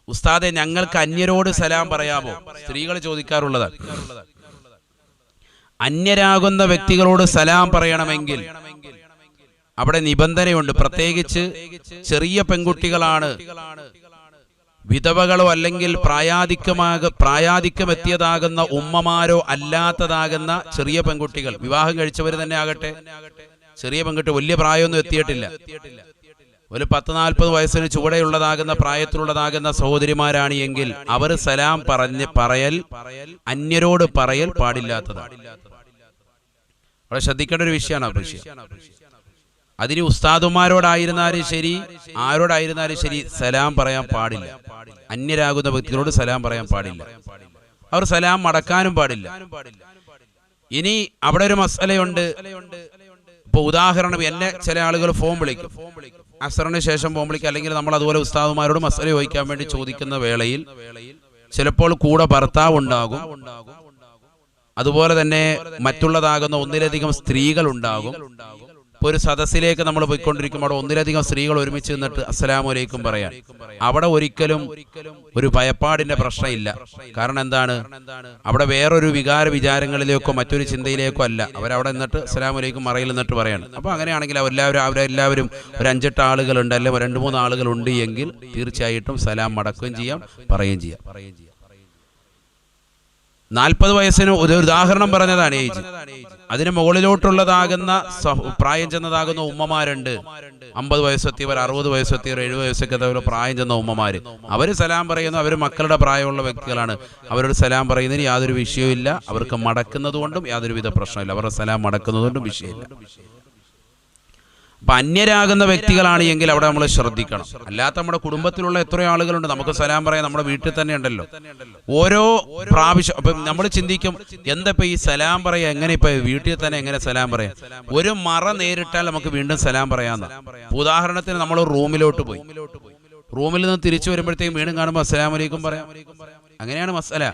ഉസ്താദെ ഞങ്ങൾക്ക് അന്യരോട് സലാം പറയാമോ? സ്ത്രീകൾ ചോദിക്കാറുള്ളതാണ്. അന്യരാകുന്ന വ്യക്തികളോട് സലാം പറയണമെങ്കിൽ അവിടെ നിബന്ധനയുണ്ട്. പ്രത്യേകിച്ച് ചെറിയ പെൺകുട്ടികളാണ്, വിധവകളോ അല്ലെങ്കിൽ പ്രായാധിക്യമെത്തിയതാകുന്ന ഉമ്മമാരോ അല്ലാത്തതാകുന്ന ചെറിയ പെൺകുട്ടികൾ, വിവാഹം കഴിച്ചവർ തന്നെ ആകട്ടെ, ചെറിയ പെൺകുട്ടി വലിയ പ്രായമൊന്നും എത്തിയിട്ടില്ല, ഒരു 10-40 വയസ്സിന് ചുവടെയുള്ളതാകുന്ന പ്രായത്തിലുള്ളതാകുന്ന സഹോദരിമാരാണ് എങ്കിൽ അവർ സലാം പറയൽ അന്യരോട് പറയൽ പാടില്ലാത്തതാണ്. വളരെ ശ്രദ്ധിക്കേണ്ട ഒരു വിഷയമാണ് ആ വിഷയം. അതിന് ഉസ്താദുമാരോടായിരുന്നാലും ശരി, ആരോടായിരുന്നാലും ശരി, സലാം പറയാൻ പാടില്ല. അന്യരാകുന്ന വ്യക്തികളോട് സലാം പറയാൻ പാടില്ല. അവർ സലാം മടക്കാനും പാടില്ല. ഇനി അവിടെ ഒരു മസലയുണ്ട്. ഇപ്പൊ ഉദാഹരണം, എന്നെ ചില ആളുകൾ ഫോൺ വിളിക്കും, അസറിന് ശേഷം ഫോൺ വിളിക്കും, അല്ലെങ്കിൽ നമ്മൾ അതുപോലെ ഉസ്താദുമാരോട് മസല ചോദിക്കാൻ വേണ്ടി ചോദിക്കുന്ന വേളയിൽ ചിലപ്പോൾ കൂടെ ഭർത്താവ് ഉണ്ടാകും, അതുപോലെ തന്നെ മറ്റുള്ളതാകുന്ന ഒന്നിലധികം സ്ത്രീകൾ ഉണ്ടാകും. ഇപ്പോൾ ഒരു സദസ്സിലേക്ക് നമ്മൾ പോയിക്കൊണ്ടിരിക്കുമ്പോൾ അവിടെ ഒന്നിലധികം സ്ത്രീകൾ ഒരുമിച്ച് നിന്നിട്ട് അസ്സലാമു അലൈക്കും പറയാൻ, അവിടെ ഒരിക്കലും ഒരു ഭയപ്പാടിന്റെ പ്രശ്നമില്ല. കാരണം എന്താണ്? അവിടെ വേറൊരു വിചാരങ്ങളിലേക്കോ മറ്റൊരു ചിന്തയിലേക്കോ അല്ല, അവരവിടെ നിന്നിട്ട് അസ്സലാമു അലൈക്കും മറയിൽ നിന്നിട്ട് പറയാണ്. അപ്പോൾ അങ്ങനെയാണെങ്കിൽ അവരെല്ലാവരും ഒരു 5-8 ആളുകളുണ്ട്, അല്ലെങ്കിൽ 2-3 ആളുകളുണ്ട് എങ്കിൽ തീർച്ചയായിട്ടും സലാം മടക്കുകയും ചെയ്യാം, പറയുകയും ചെയ്യാം. 40 വയസ്സിന് ഒരു ഉദാഹരണം പറഞ്ഞതാണ് ഏജ്. അതിന് മുകളിലോട്ടുള്ളതാകുന്ന പ്രായം ചെന്നതാകുന്ന ഉമ്മമാരുണ്ട്, 50 വയസ്സെത്തിയവർ, 60 വയസ്സെത്തിയവർ, 70 വയസ്സൊക്കെ പ്രായം ചെന്ന ഉമ്മമാര്. അവര് സലാം പറയുന്നു, അവർ മക്കളുടെ പ്രായമുള്ള വ്യക്തികളാണ്, അവരോട് സലാം പറയുന്നതിന് യാതൊരു വിഷയമില്ല. അവർക്ക് മടക്കുന്നത് കൊണ്ടും യാതൊരുവിധ പ്രശ്നമില്ല, അവരുടെ സലാം മടക്കുന്നത് കൊണ്ടും വിഷയമില്ല. അപ്പൊ അന്യരാകുന്ന വ്യക്തികളാണ് എങ്കിൽ അവിടെ നമ്മൾ ശ്രദ്ധിക്കണം. അല്ലാത്ത നമ്മുടെ കുടുംബത്തിലുള്ള എത്രയോ ആളുകളുണ്ട്, നമുക്ക് സലാം പറയാൻ നമ്മുടെ വീട്ടിൽ തന്നെ ഉണ്ടല്ലോ. ഓരോ പ്രാവശ്യം അപ്പൊ നമ്മൾ ചിന്തിക്കും, എന്താ ഈ സലാം പറയാ, എങ്ങനെ ഇപ്പൊ വീട്ടിൽ തന്നെ എങ്ങനെ സലാം പറയാം? ഒരു മറ നേരിട്ടാൽ നമുക്ക് വീണ്ടും സലാം പറയാമെന്ന്. ഉദാഹരണത്തിന് നമ്മൾ റൂമിലോട്ട് പോയി, റൂമിൽ നിന്ന് തിരിച്ചു വരുമ്പോഴത്തേക്കും വീണ്ടും കാണുമ്പോൾ അസ്സലാമു അലൈക്കും പറയാം. അങ്ങനെയാണ് മസല.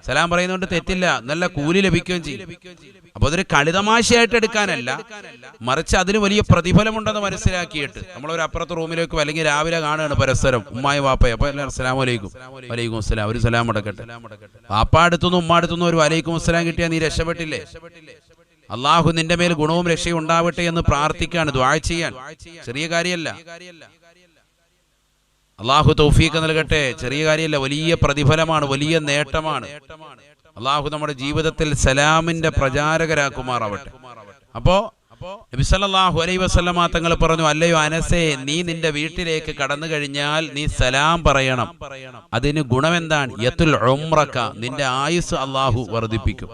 സലാം പറയുന്നതുകൊണ്ട് തെറ്റില്ല, നല്ല കൂലി ലഭിക്കുകയും ചെയ്യും. അപ്പൊ അതൊരു കളിതമാശയായിട്ട് എടുക്കാനല്ല, മറിച്ച് അതിന് വലിയ പ്രതിഫലമുണ്ടെന്ന് മനസ്സിലാക്കിയിട്ട് നമ്മളൊരു അപ്പുറത്തെ റൂമിലേക്ക്, അല്ലെങ്കിൽ രാവിലെ കാണുകയാണ് പരസ്പരം ഉമ്മായി വാപ്പയെ, അപ്പൊ അസ്സലാമു അലൈക്കും, വലൈക്കും അസ്സലാം, ഒരു സലാം അടക്കട്ടെ. വാപ്പ അടുത്തുനിന്ന് ഉമ്മ അടുത്തുനിന്ന് ഒരു വലൈക്കും അസ്സലാം കിട്ടിയാൽ നീ രക്ഷപ്പെട്ടില്ലേ? അള്ളാഹു നിന്റെ മേൽ ഗുണവും രക്ഷയും ഉണ്ടാവട്ടെ എന്ന് പ്രാർത്ഥിക്കാണ്, ദുആ ചെയ്യാൻ. ചെറിയ കാര്യമല്ല, അള്ളാഹു തൗഫീഖ് നൽകട്ടെ. ചെറിയ കാര്യമല്ല, വലിയ പ്രതിഫലമാണ്, വലിയ നേട്ടമാണ്. അള്ളാഹു നമ്മുടെ ജീവിതത്തിൽ സലാമിന്റെ പ്രചാരകരാക്കുമാറാവട്ടെ. അപ്പോ നബി സല്ലല്ലാഹു അലൈഹി വസല്ലമ തങ്ങൾ പറഞ്ഞു, അല്ലയോ അനസേ, നീ നിന്റെ വീട്ടിലേക്ക് കടന്നു കഴിഞ്ഞാൽ നീ സലാം പറയണം. അതിന് ഗുണമെന്താണ്? യത്തുൽ ഉംറക, നിന്റെ ആയുസ് അള്ളാഹു വർദ്ധിപ്പിക്കും.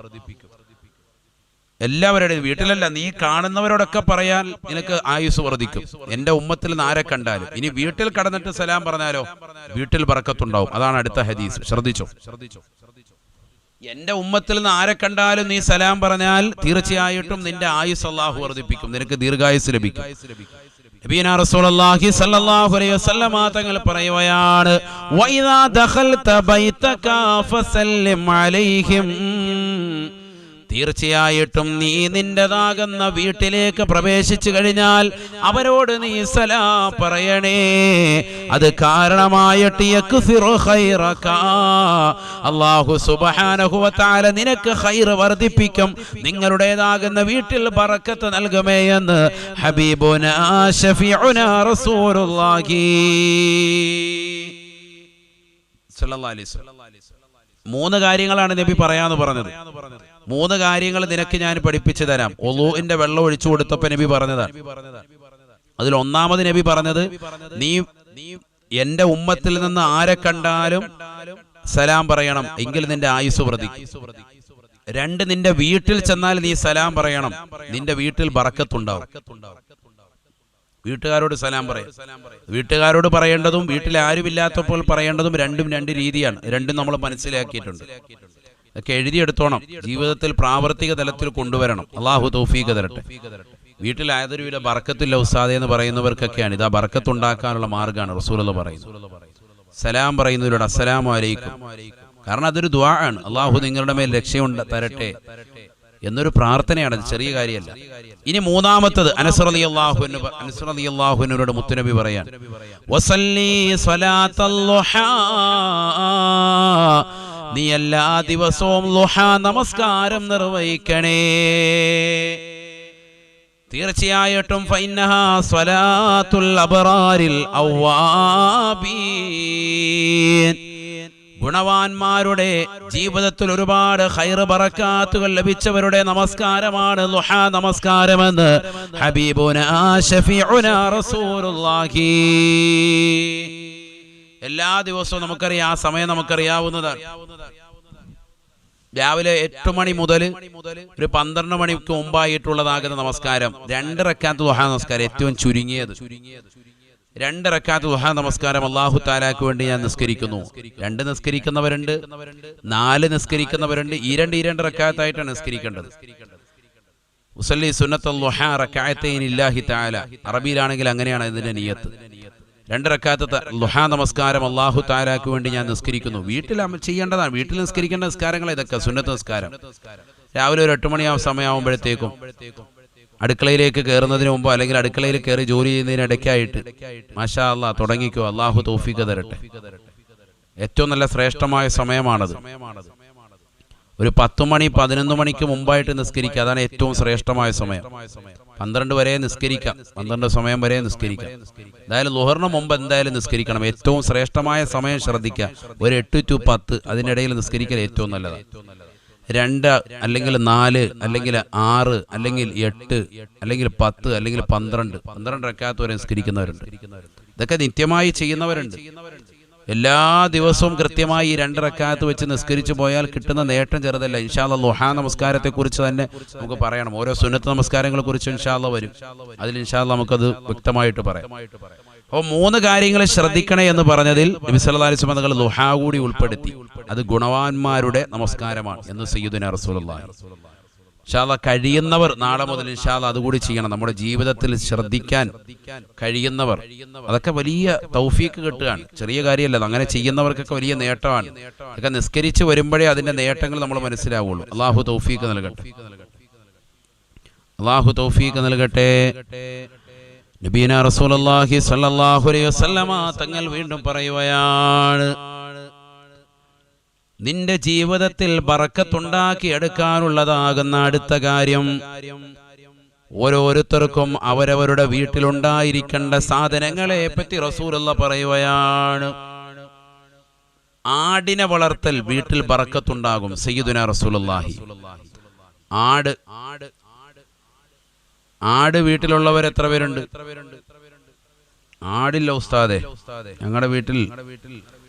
എല്ലാവരുടെയും വീട്ടിലല്ല, നീ കാണുന്നവരോടൊക്കെ പറയാൻ നിനക്ക് ആയുസ് വർദ്ധിക്കും. എന്റെ ഉമ്മത്തിൽ നിന്ന് ആരെ കണ്ടാലും. ഇനി വീട്ടിൽ കടന്നിട്ട് സലാം പറഞ്ഞാലോ വീട്ടിൽ ബറക്കത്തുണ്ടാവും. അതാണ് അടുത്ത ഹദീസ്, ശ്രദ്ധിച്ചോ. എന്റെ ഉമ്മത്തിൽ നിന്ന് ആരെ കണ്ടാലും നീ സലാം പറഞ്ഞാൽ തീർച്ചയായിട്ടും നിന്റെ ആയുസ് അല്ലാഹു വർദ്ധിപ്പിക്കും, നിനക്ക് ദീർഘായുസ് ലഭിക്കും. നബിയനാ റസൂലുള്ളാഹി സ്വല്ലല്ലാഹു അലൈഹി വസല്ലമ തങ്ങൾ പറയുകയാണ്, വഇദാ ദഖൽത ബൈതക ഫസല്ലിം അലൈഹിം, തീർച്ചയായിട്ടും നീ നിന്റേതാകുന്ന വീട്ടിലേക്ക് പ്രവേശിച്ചു കഴിഞ്ഞാൽ അവരോട് നീ സലാം പറയണേ. അത് കാരണമായിട്ട് യക്സിറു ഖൈറക, അല്ലാഹു സുബ്ഹാനഹു വ തആല നിനക്ക് ഖൈർ വർദ്ധിപ്പിക്കും, നിങ്ങളുടേതാകുന്ന വീട്ടിൽ ബറക്കത്ത് നൽകുമേ എന്ന് ഹബീബുനാ ശഫീഉനാ റസൂലുള്ളാഹി സ്വല്ലല്ലാഹു അലൈഹി വസല്ലം. 3 കാര്യങ്ങളാണ് നബി പറയാന്ന് പറഞ്ഞത്. 3 കാര്യങ്ങൾ നിനക്ക് ഞാൻ പഠിപ്പിച്ചു തരാം. ഒളൂഇന്റെ വെള്ളം ഒഴിച്ചു കൊടുത്തപ്പോൾ നബി പറഞ്ഞതാണ്. അതിൽ ഒന്നാമത് നബി പറഞ്ഞത്, നീ എന്റെ ഉമ്മത്തിൽ നിന്ന് ആരെ കണ്ടാലും സലാം പറയണം, എങ്കിൽ നിന്റെ ആയുസ് വർദ്ധിക്കും. 2, നിന്റെ വീട്ടിൽ ചെന്നാൽ നീ സലാം പറയണം, നിന്റെ വീട്ടിൽ ബറക്കത്തുണ്ടാവും. വീട്ടുകാരോട് സലാം പറയും. വീട്ടുകാരോട് പറയേണ്ടതും വീട്ടിൽ ആരുമില്ലാത്തപ്പോൾ പറയേണ്ടതും രണ്ടും 2 രീതിയാണ്. രണ്ടും നമ്മൾ മനസ്സിലാക്കിയിട്ടുണ്ട്. ഇതൊക്കെ എഴുതിയെടുത്തോണം, ജീവിതത്തിൽ പ്രാവർത്തിക തലത്തിൽ കൊണ്ടുവരണം. അള്ളാഹു തൗഫീഖ് തരട്ടെ. വീട്ടിൽ യാതൊരുവിധ ബറക്കത്തില്ല ഉസ്താദേ എന്ന് പറയുന്നവർക്കൊക്കെയാണ് ഇതാ ബറക്കത്തുണ്ടാക്കാനുള്ള മാർഗ്ഗമാണ് റസൂലുള്ളാഹി പറയുന്നത്. സലാം പറയുന്നതിലൂടെ അസ്സലാമു അലൈക്കും. കാരണം അതൊരു ദുആ ആണ്. അള്ളാഹു നിങ്ങളുടെ മേൽ രക്ഷയുണ്ട് തരട്ടെ. എന്നൊരു പ്രാർത്ഥനയാണ്, ചെറിയ കാര്യമല്ല. ഇനി മൂന്നാമത്തത് അനസ് റളിയല്ലാഹു അൻഹുവിനോട് മുത്തുനബി പറയാൻ, വസല്ലി സ്വലാത്തൽ ളുഹാ, നീ എല്ലാ ദിവസവും ളുഹാ നമസ്കാരം നിർവഹിക്കണേ. തീർച്ചയായിട്ടും ഫഇന്നഹാ സ്വലാത്തുൽ അബ്റാരിൽ അവ്വാബീൻ, ഗുണവാന്മാരുടെ ജീവിതത്തിൽ ഒരുപാട് ഖൈറ് ബറകാത്തുകൾ ലഭിച്ചവരുടെ നമസ്കാരമാണ് ളുഹാ നമസ്കാരമെന്ന് ഹബീബുനാ ശഫീഉനാ റസൂലുള്ളാഹി. എല്ലാ ദിവസവും നമുക്കറിയാം, ആ സമയം നമുക്കറിയാവുന്നതാണ്. രാവിലെ 8 മണി മുതൽ ഒരു 12 മണിക്ക് മുമ്പായിട്ടുള്ളതാകുന്ന നമസ്കാരം 2 റക്അത്ത് ളുഹാ നമസ്കാരം, ഏറ്റവും ചുരുങ്ങിയത് 2 റക്അത്ത് ളുഹാ നമസ്കാരം അല്ലാഹു തആലാക്ക് വേണ്ടി ഞാൻ നിസ്കരിക്കുന്നു. 2 നിസ്കരിക്കുന്നവരുണ്ട്, 4 നിസ്കരിക്കുന്നവരുണ്ട്. ഈ 2 റക്അത്തായിട്ടാണ് നിസ്കരിക്കേണ്ടത്. ഉസല്ലി സുന്നത്തുൽ ളുഹാ റക്അത്തൈൻ ലില്ലാഹി തആല, അറബിയിലാണെങ്കിൽ അങ്ങനെയാണ് ഇതിന്റെ നിയത്ത്. 2 റക്അത്ത് ളുഹാ നമസ്കാരം അല്ലാഹു തആലാക്ക് വേണ്ടി ഞാൻ നിസ്കരിക്കുന്നു. വീട്ടിൽ ചെയ്യേണ്ടതാണ്, വീട്ടിൽ നിസ്കരിക്കേണ്ട നിസ്കാരങ്ങൾ ഇതൊക്കെ സുന്നത്ത് നിസ്കാരം. രാവിലെ ഒരു 8 മണി സമയമാകുമ്പോഴത്തേക്കും അടുക്കളയിലേക്ക് കയറുന്നതിന് മുമ്പ്, അല്ലെങ്കിൽ അടുക്കളയിൽ കയറി ജോലി ചെയ്യുന്നതിനിടയ്ക്കായിട്ട് മാഷാ അല്ലാഹ് തുടങ്ങിക്കോ, അല്ലാഹു തൗഫീഖ് തരട്ടെ. ഏറ്റവും നല്ല ശ്രേഷ്ഠമായ സമയമാണത്. ഒരു 10 മണി 11 മണിക്ക് മുമ്പായിട്ട് നിസ്കരിക്കുക, അതാണ് ഏറ്റവും ശ്രേഷ്ഠമായ സമയം. 12 വരെ നിസ്കരിക്കാം, 12 സമയം വരെ നിസ്കരിക്കാം. എന്തായാലും ളുഹറിന് മുമ്പ് എന്തായാലും നിസ്കരിക്കണം. ഏറ്റവും ശ്രേഷ്ഠമായ സമയം ശ്രദ്ധിക്കുക, ഒരു 8 to 10 അതിനിടയിൽ നിസ്കരിക്കൽ ഏറ്റവും നല്ലതാണ്. 2 അല്ലെങ്കിൽ 4 അല്ലെങ്കിൽ 6 അല്ലെങ്കിൽ 8 അല്ലെങ്കിൽ 10 അല്ലെങ്കിൽ 12 റക്അത്ത് വരെ നിസ്കരിക്കുന്നവരുണ്ട്. ഇതൊക്കെ നിത്യമായി ചെയ്യുന്നവരുണ്ട്. എല്ലാ ദിവസവും കൃത്യമായി 2 റക്അത്ത് വെച്ച് നിസ്കരിച്ചു പോയാൽ കിട്ടുന്ന നേട്ടം ചെറുതല്ല. ഇൻഷാ അല്ലാഹ് ളുഹാ നമസ്കാരത്തെ കുറിച്ച് തന്നെ നമുക്ക് പറയണം. ഓരോ സുന്നത്ത് നമസ്കാരങ്ങളെ കുറിച്ച് ഇൻഷാ അല്ലാഹ് വരും. അതിൽ ഇൻഷാ അല്ലാഹ് നമുക്കത് വ്യക്തമായിട്ട് പറയാം. അപ്പോൾ 3 കാര്യങ്ങൾ ശ്രദ്ധിക്കണേ എന്ന് പറഞ്ഞതിൽ നബി സല്ലല്ലാഹു അലൈഹി വസല്ലം തങ്ങൾ ളുഹാ കൂടി ഉൾപ്പെടുത്തി. അത് ഗുണവാന്മാരുടെ നമസ്കാരമാണ് എന്ന് സയ്യിദുനാ റസൂലുള്ളാഹി. ഇൻഷാ അല്ലാഹ് കഴിയുന്നവർ നാളെ മുതൽ ഇൻഷാ അല്ലാഹ് അതുകൂടി ചെയ്യണം. നമ്മുടെ ജീവിതത്തിൽ ശ്രദ്ധിക്കാൻ കഴിയുന്നവർ, അതൊക്കെ വലിയ തൗഫീക്ക് കിട്ടുകയാണ്, ചെറിയ കാര്യമല്ല. അങ്ങനെ ചെയ്യുന്നവർക്കൊക്കെ വലിയ നേട്ടമാണ്. അതൊക്കെ നിസ്കരിച്ച് വരുമ്പോഴേ അതിന്റെ നേട്ടങ്ങൾ നമ്മൾ മനസ്സിലാവുള്ളൂ. അല്ലാഹു തൗഫീക്ക് നൽകട്ടെ, അല്ലാഹു തൗഫീക്ക് നൽകട്ടെ. നബീന റസൂലുള്ളാഹി സ്വല്ലല്ലാഹു അലൈഹി വസല്ലമ തങ്ങൾ വീണ്ടും പറയുകയാണ്, നിന്റെ ജീവിതത്തിൽ ബറക്കത്തുണ്ടാക്കി എടുക്കാനുള്ളതാകുന്ന അടുത്ത കാര്യം, ഓരോരുത്തർക്കും അവരവരുടെ വീട്ടിലുണ്ടായിരിക്കേണ്ട സാധനങ്ങളെ പറ്റി റസൂലുള്ളാഹി പറയുകയാണ്. ആടിനെ വളർത്തൽ വീട്ടിൽ ബറക്കത്തുണ്ടാകും. സയ്യിദുനാ റസൂലുള്ളാഹി. ആട് വീട്ടിലുള്ളവർ എത്ര പേരുണ്ട്? ആടില്ല ഉസ്താദേ, ഞങ്ങളുടെ വീട്ടിൽ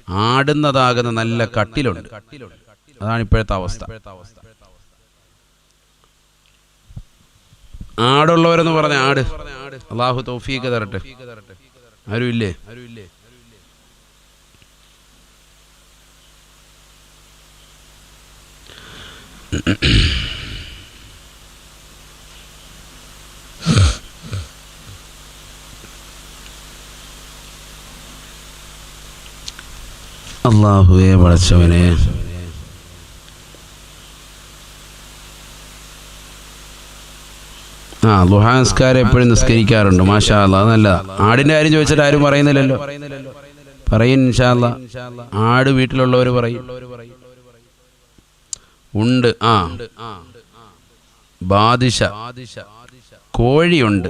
ആടുന്നതാകുന്ന നല്ല കട്ടിലുണ്ട്. അതാണ് ഇപ്പോഴത്തെ അവസ്ഥ. ആടുള്ളവരെന്ന് പറഞ്ഞ ആട്, അല്ലാഹു തൗഫീഖ് തരട്ടെ. ആരുമില്ലേ? അല്ലാഹുവേ പടച്ചവനെ, ളുഹാ നിസ്കാരം എപ്പോഴും നിസ്കരിക്കാറുണ്ട്. മാഷാ അല്ലാഹ്, നല്ലതാ. ആടിന്റെ കാര്യം ചോദിച്ചിട്ട് ആരും പറയുന്നില്ലല്ലോ. പറയും ഇൻഷാ അല്ലാഹ്. ആട് വീട്ടിലുള്ളവർ പറയും. ഉണ്ട്. ബാദിഷ കോഴിയുണ്ട്.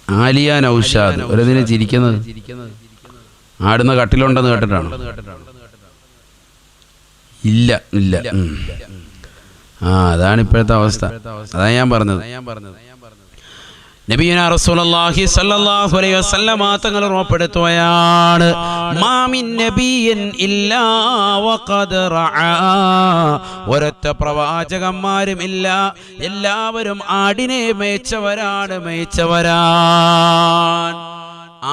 ആലിയ നൗഷാദ് ഒരതിനെ ചിരിക്കുന്നത്. ആടുന്ന കട്ടിലുണ്ടെന്ന് കേട്ടിട്ടാണ്? ഇല്ല. അതാണ് ഇപ്പോഴത്തെ അവസ്ഥ. അതാ ഞാൻ പറഞ്ഞത്. നബിയുനാ റസൂലുള്ളാഹി സ്വല്ലല്ലാഹു അലൈഹി വസല്ലം തങ്ങൾ ഓർമ്മപ്പെടുത്തുകയാണ്, മാമിൻ നബിയൻ ഇല്ലാ വഖദ് റആ, ഒരൊറ്റ പ്രവാചകന്മാരും ഇല്ല, എല്ലാവരും ആടിനെ മേയ്ച്ചവരാണ്.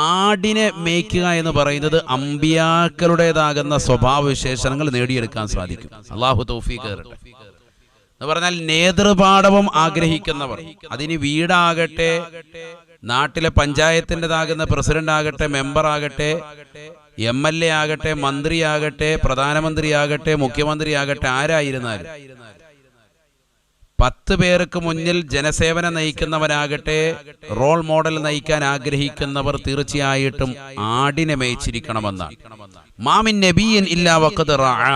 ആടിനെ മേയ്ക്കുക എന്ന് പറയുന്നത് അമ്പിയാക്കളുടേതാകുന്ന സ്വഭാവവിശേഷണങ്ങൾ നേടിയെടുക്കാൻ സാധിക്കും. അല്ലാഹു തൗഫീഖ് തരട്ടെ. എന്ന് പറഞ്ഞാൽ നേതൃപാഠവും ആഗ്രഹിക്കുന്നവർ, അതിന് വീടാകട്ടെ, നാട്ടിലെ പഞ്ചായത്തിൻ്റെതാകുന്ന പ്രസിഡന്റ് ആകട്ടെ, മെമ്പർ ആകട്ടെ, MLA ആകട്ടെ, മന്ത്രിയാകട്ടെ, പ്രധാനമന്ത്രിയാകട്ടെ, മുഖ്യമന്ത്രിയാകട്ടെ, ആരായിരുന്നാലും 10 പേർക്ക് മുന്നിൽ ജനസേവനം നയിക്കുന്നവരാകട്ടെ, റോൾ മോഡൽ നയിക്കാൻ ആഗ്രഹിക്കുന്നവർ തീർച്ചയായിട്ടും ആടിനെ മേയിച്ചിരിക്കണമെന്നാണ്. മാമിൻ നബിയൻ ഇല്ലാ വഖദ് റഅ,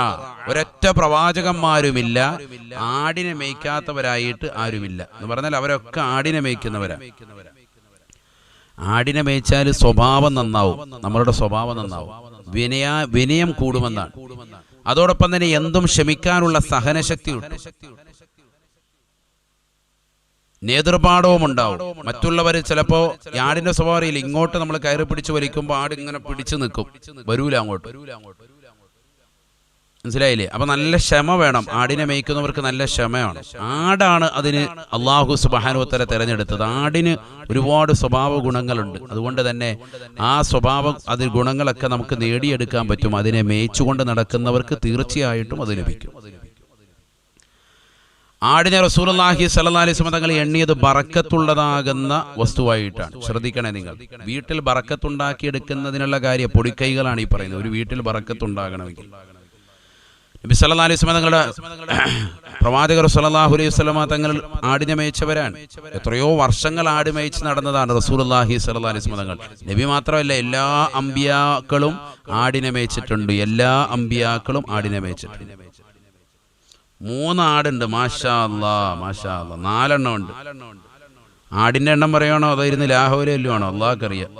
ഒരൊറ്റ പ്രവാചകന്മാരുമില്ല ആടിനെ മേയ്ക്കാത്തവരായിട്ട് ആരുമില്ല എന്ന് പറഞ്ഞാൽ അവരൊക്കെ ആടിനെ മേയ്ക്കുന്നവരാ. ആടിനെ മേയ്ച്ചാൽ സ്വഭാവം നന്നാവും, നമ്മളുടെ സ്വഭാവം നന്നാവും, വിനയം കൂടുമെന്നാണ്. അതോടൊപ്പം തന്നെ എന്തും ക്ഷമിക്കാനുള്ള സഹനശക്തി കിട്ടും, നേതൃപാഠവും ഉണ്ടാവും. മറ്റുള്ളവർ ചിലപ്പോൾ ആടിന്റെ സ്വഭാവം ഇങ്ങോട്ട് നമ്മൾ കയറി പിടിച്ച് വലിക്കുമ്പോൾ ആട് ഇങ്ങനെ പിടിച്ചു നിൽക്കും, വരൂല അങ്ങോട്ട്. മനസ്സിലായില്ലേ? അപ്പൊ നല്ല ക്ഷമ വേണം. ആടിനെ മേയ്ക്കുന്നവർക്ക് നല്ല ക്ഷമയാണ്. ആടാണ് അതിന് അല്ലാഹു സുബ്ഹാനഹു വ തആല തിരഞ്ഞെടുത്തത്. ആടിന് ഒരുപാട് സ്വഭാവ ഗുണങ്ങളുണ്ട്. അതുകൊണ്ട് തന്നെ ആ ഗുണങ്ങളൊക്കെ നമുക്ക് നേടിയെടുക്കാൻ പറ്റും. അതിനെ മേയിച്ചുകൊണ്ട് നടക്കുന്നവർക്ക് തീർച്ചയായിട്ടും അത് ലഭിക്കും. ആടിനെ റസൂലുള്ളാഹി സ്വല്ലല്ലാഹി അലൈഹി വസല്ലം തങ്ങൾ എണ്ണിയത് ബറക്കത്തുള്ളതാകുന്ന വസ്തുവായിട്ടാണ്. ശ്രദ്ധിക്കണേ നിങ്ങൾ. വീട്ടിൽ ബറക്കത്തുണ്ടാക്കിയെടുക്കുന്നതിനുള്ള കാര്യം പൊടിക്കൈകളാണ് ഈ പറയുന്നത്. ഒരു വീട്ടിൽ ബറക്കത്തുണ്ടാകണമെങ്കിൽ നബി സല്ലല്ലാഹു അലൈഹി വസല്ലം തങ്ങളുടെ പ്രവാചകർ സല്ലല്ലാഹു അലൈഹി വസല്ലം തങ്ങൾ ആടിനെ മേയിച്ചവരാണ്. എത്രയോ വർഷങ്ങൾ ആട് മേയിച്ച് നടന്നതാണ് റസൂലുള്ളാഹി സ്വല്ലല്ലാഹു അലൈഹി വസല്ലം തങ്ങൾ. നബി മാത്രമല്ല, എല്ലാ അമ്പിയാക്കളും ആടിനെ മേയിച്ചിട്ടുണ്ട്. എല്ലാ അമ്പിയാക്കളും ആടിനെ മേയിച്ചിട്ടുണ്ട്. 3 ആടുണ്ട്. മാഷാ അല്ലാഹ്, മാഷാ അല്ലാഹ്. 4 എണ്ണം ഉണ്ട്. ആടിന്റെ എണ്ണം പറയണോ അതായിരുന്നു ലാഹോലല്ലോ ആണോ അള്ളാഹ്ക്കറിയാം.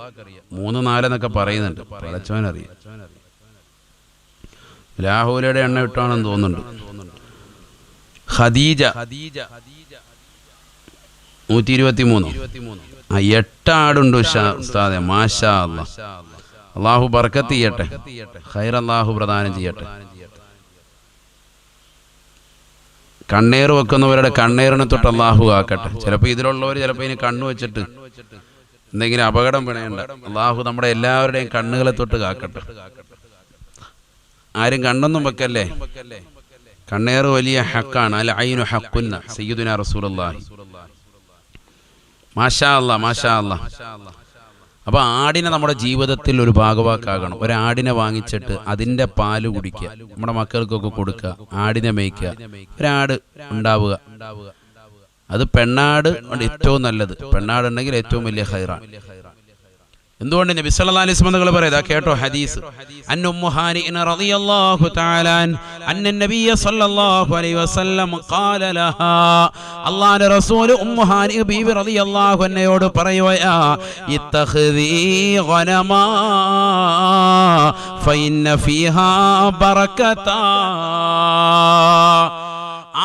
3, 4 എന്നൊക്കെ പറയുന്നുണ്ട്, പടച്ചവനറിയാം. ലാഹോലയുടെ എണ്ണം ഇട്ടാണെന്ന് തോന്നുന്നുണ്ട്. ഖദീജ 123. 8 ആടുണ്ട് ഉസ്താദെ. മാഷാ അല്ലാഹ്. അള്ളാഹു ബർക്കത്ത് ചെയ്യട്ടെ, ഖൈർ അള്ളാഹു പ്രദാനം ചെയ്യട്ടെ. കണ്ണേറ് വെക്കുന്നവരുടെ കണ്ണേറിനെ തൊട്ട് അള്ളാഹു ആക്കട്ടെ. ചിലപ്പോൾ ഇതിലുള്ളവർ ചിലപ്പോൾ ഇനി കണ്ണു വെച്ചിട്ട് എന്തെങ്കിലും അപകടം പിണയണ്ട. അള്ളാഹു നമ്മുടെ എല്ലാവരുടെയും കണ്ണുകളെ തൊട്ട് കാക്കട്ടെ. ആരും കണ്ണൊന്നും വെക്കല്ലേ. കണ്ണേറ് വലിയ ഹക്കാണ്. അൽ ഐനു ഹഖുന്ന സയ്യിദുനാ റസൂലുള്ളാഹി. മാഷാ അല്ലാഹ്, മാഷാ അല്ലാഹ്. അപ്പോൾ ആടിനെ നമ്മുടെ ജീവിതത്തിൽ ഒരു ഭാഗവാക്കാകണം. ഒരാടിനെ വാങ്ങിച്ചിട്ട് അതിൻ്റെ പാല് കുടിക്കുക, നമ്മുടെ മക്കൾക്കൊക്കെ കൊടുക്കുക, ആടിനെ മേയ്ക്കുക. ഒരാട് ഉണ്ടാവുക, അത് പെണ്ണാട് ഏറ്റവും നല്ലത്. പെണ്ണാടുണ്ടെങ്കിൽ ഏറ്റവും വലിയ ഖൈറാണ്. എന്തുകൊണ്ട് നബി സല്ലല്ലാഹു അലൈഹി വസല്ലം തങ്ങൾ പറയുക കേട്ടോ, ഹദീസ് അൻ ഉമ്മു ഹാനിഅ റളിയല്ലാഹു തആല അന്ന നബിയ സല്ലല്ലാഹു അലൈഹി വസല്ലം ഖാല ലഹാ, അല്ലാഹുവിന്റെ റസൂൽ ഉമ്മു ഹാനിഅ ബീവി റളിയല്ലാഹു അൻഹയോട് പറയുകയാ, ഇത്തഖദീ ഗനമാ ഫഇന്ന ഫീഹാ ബറകതാ,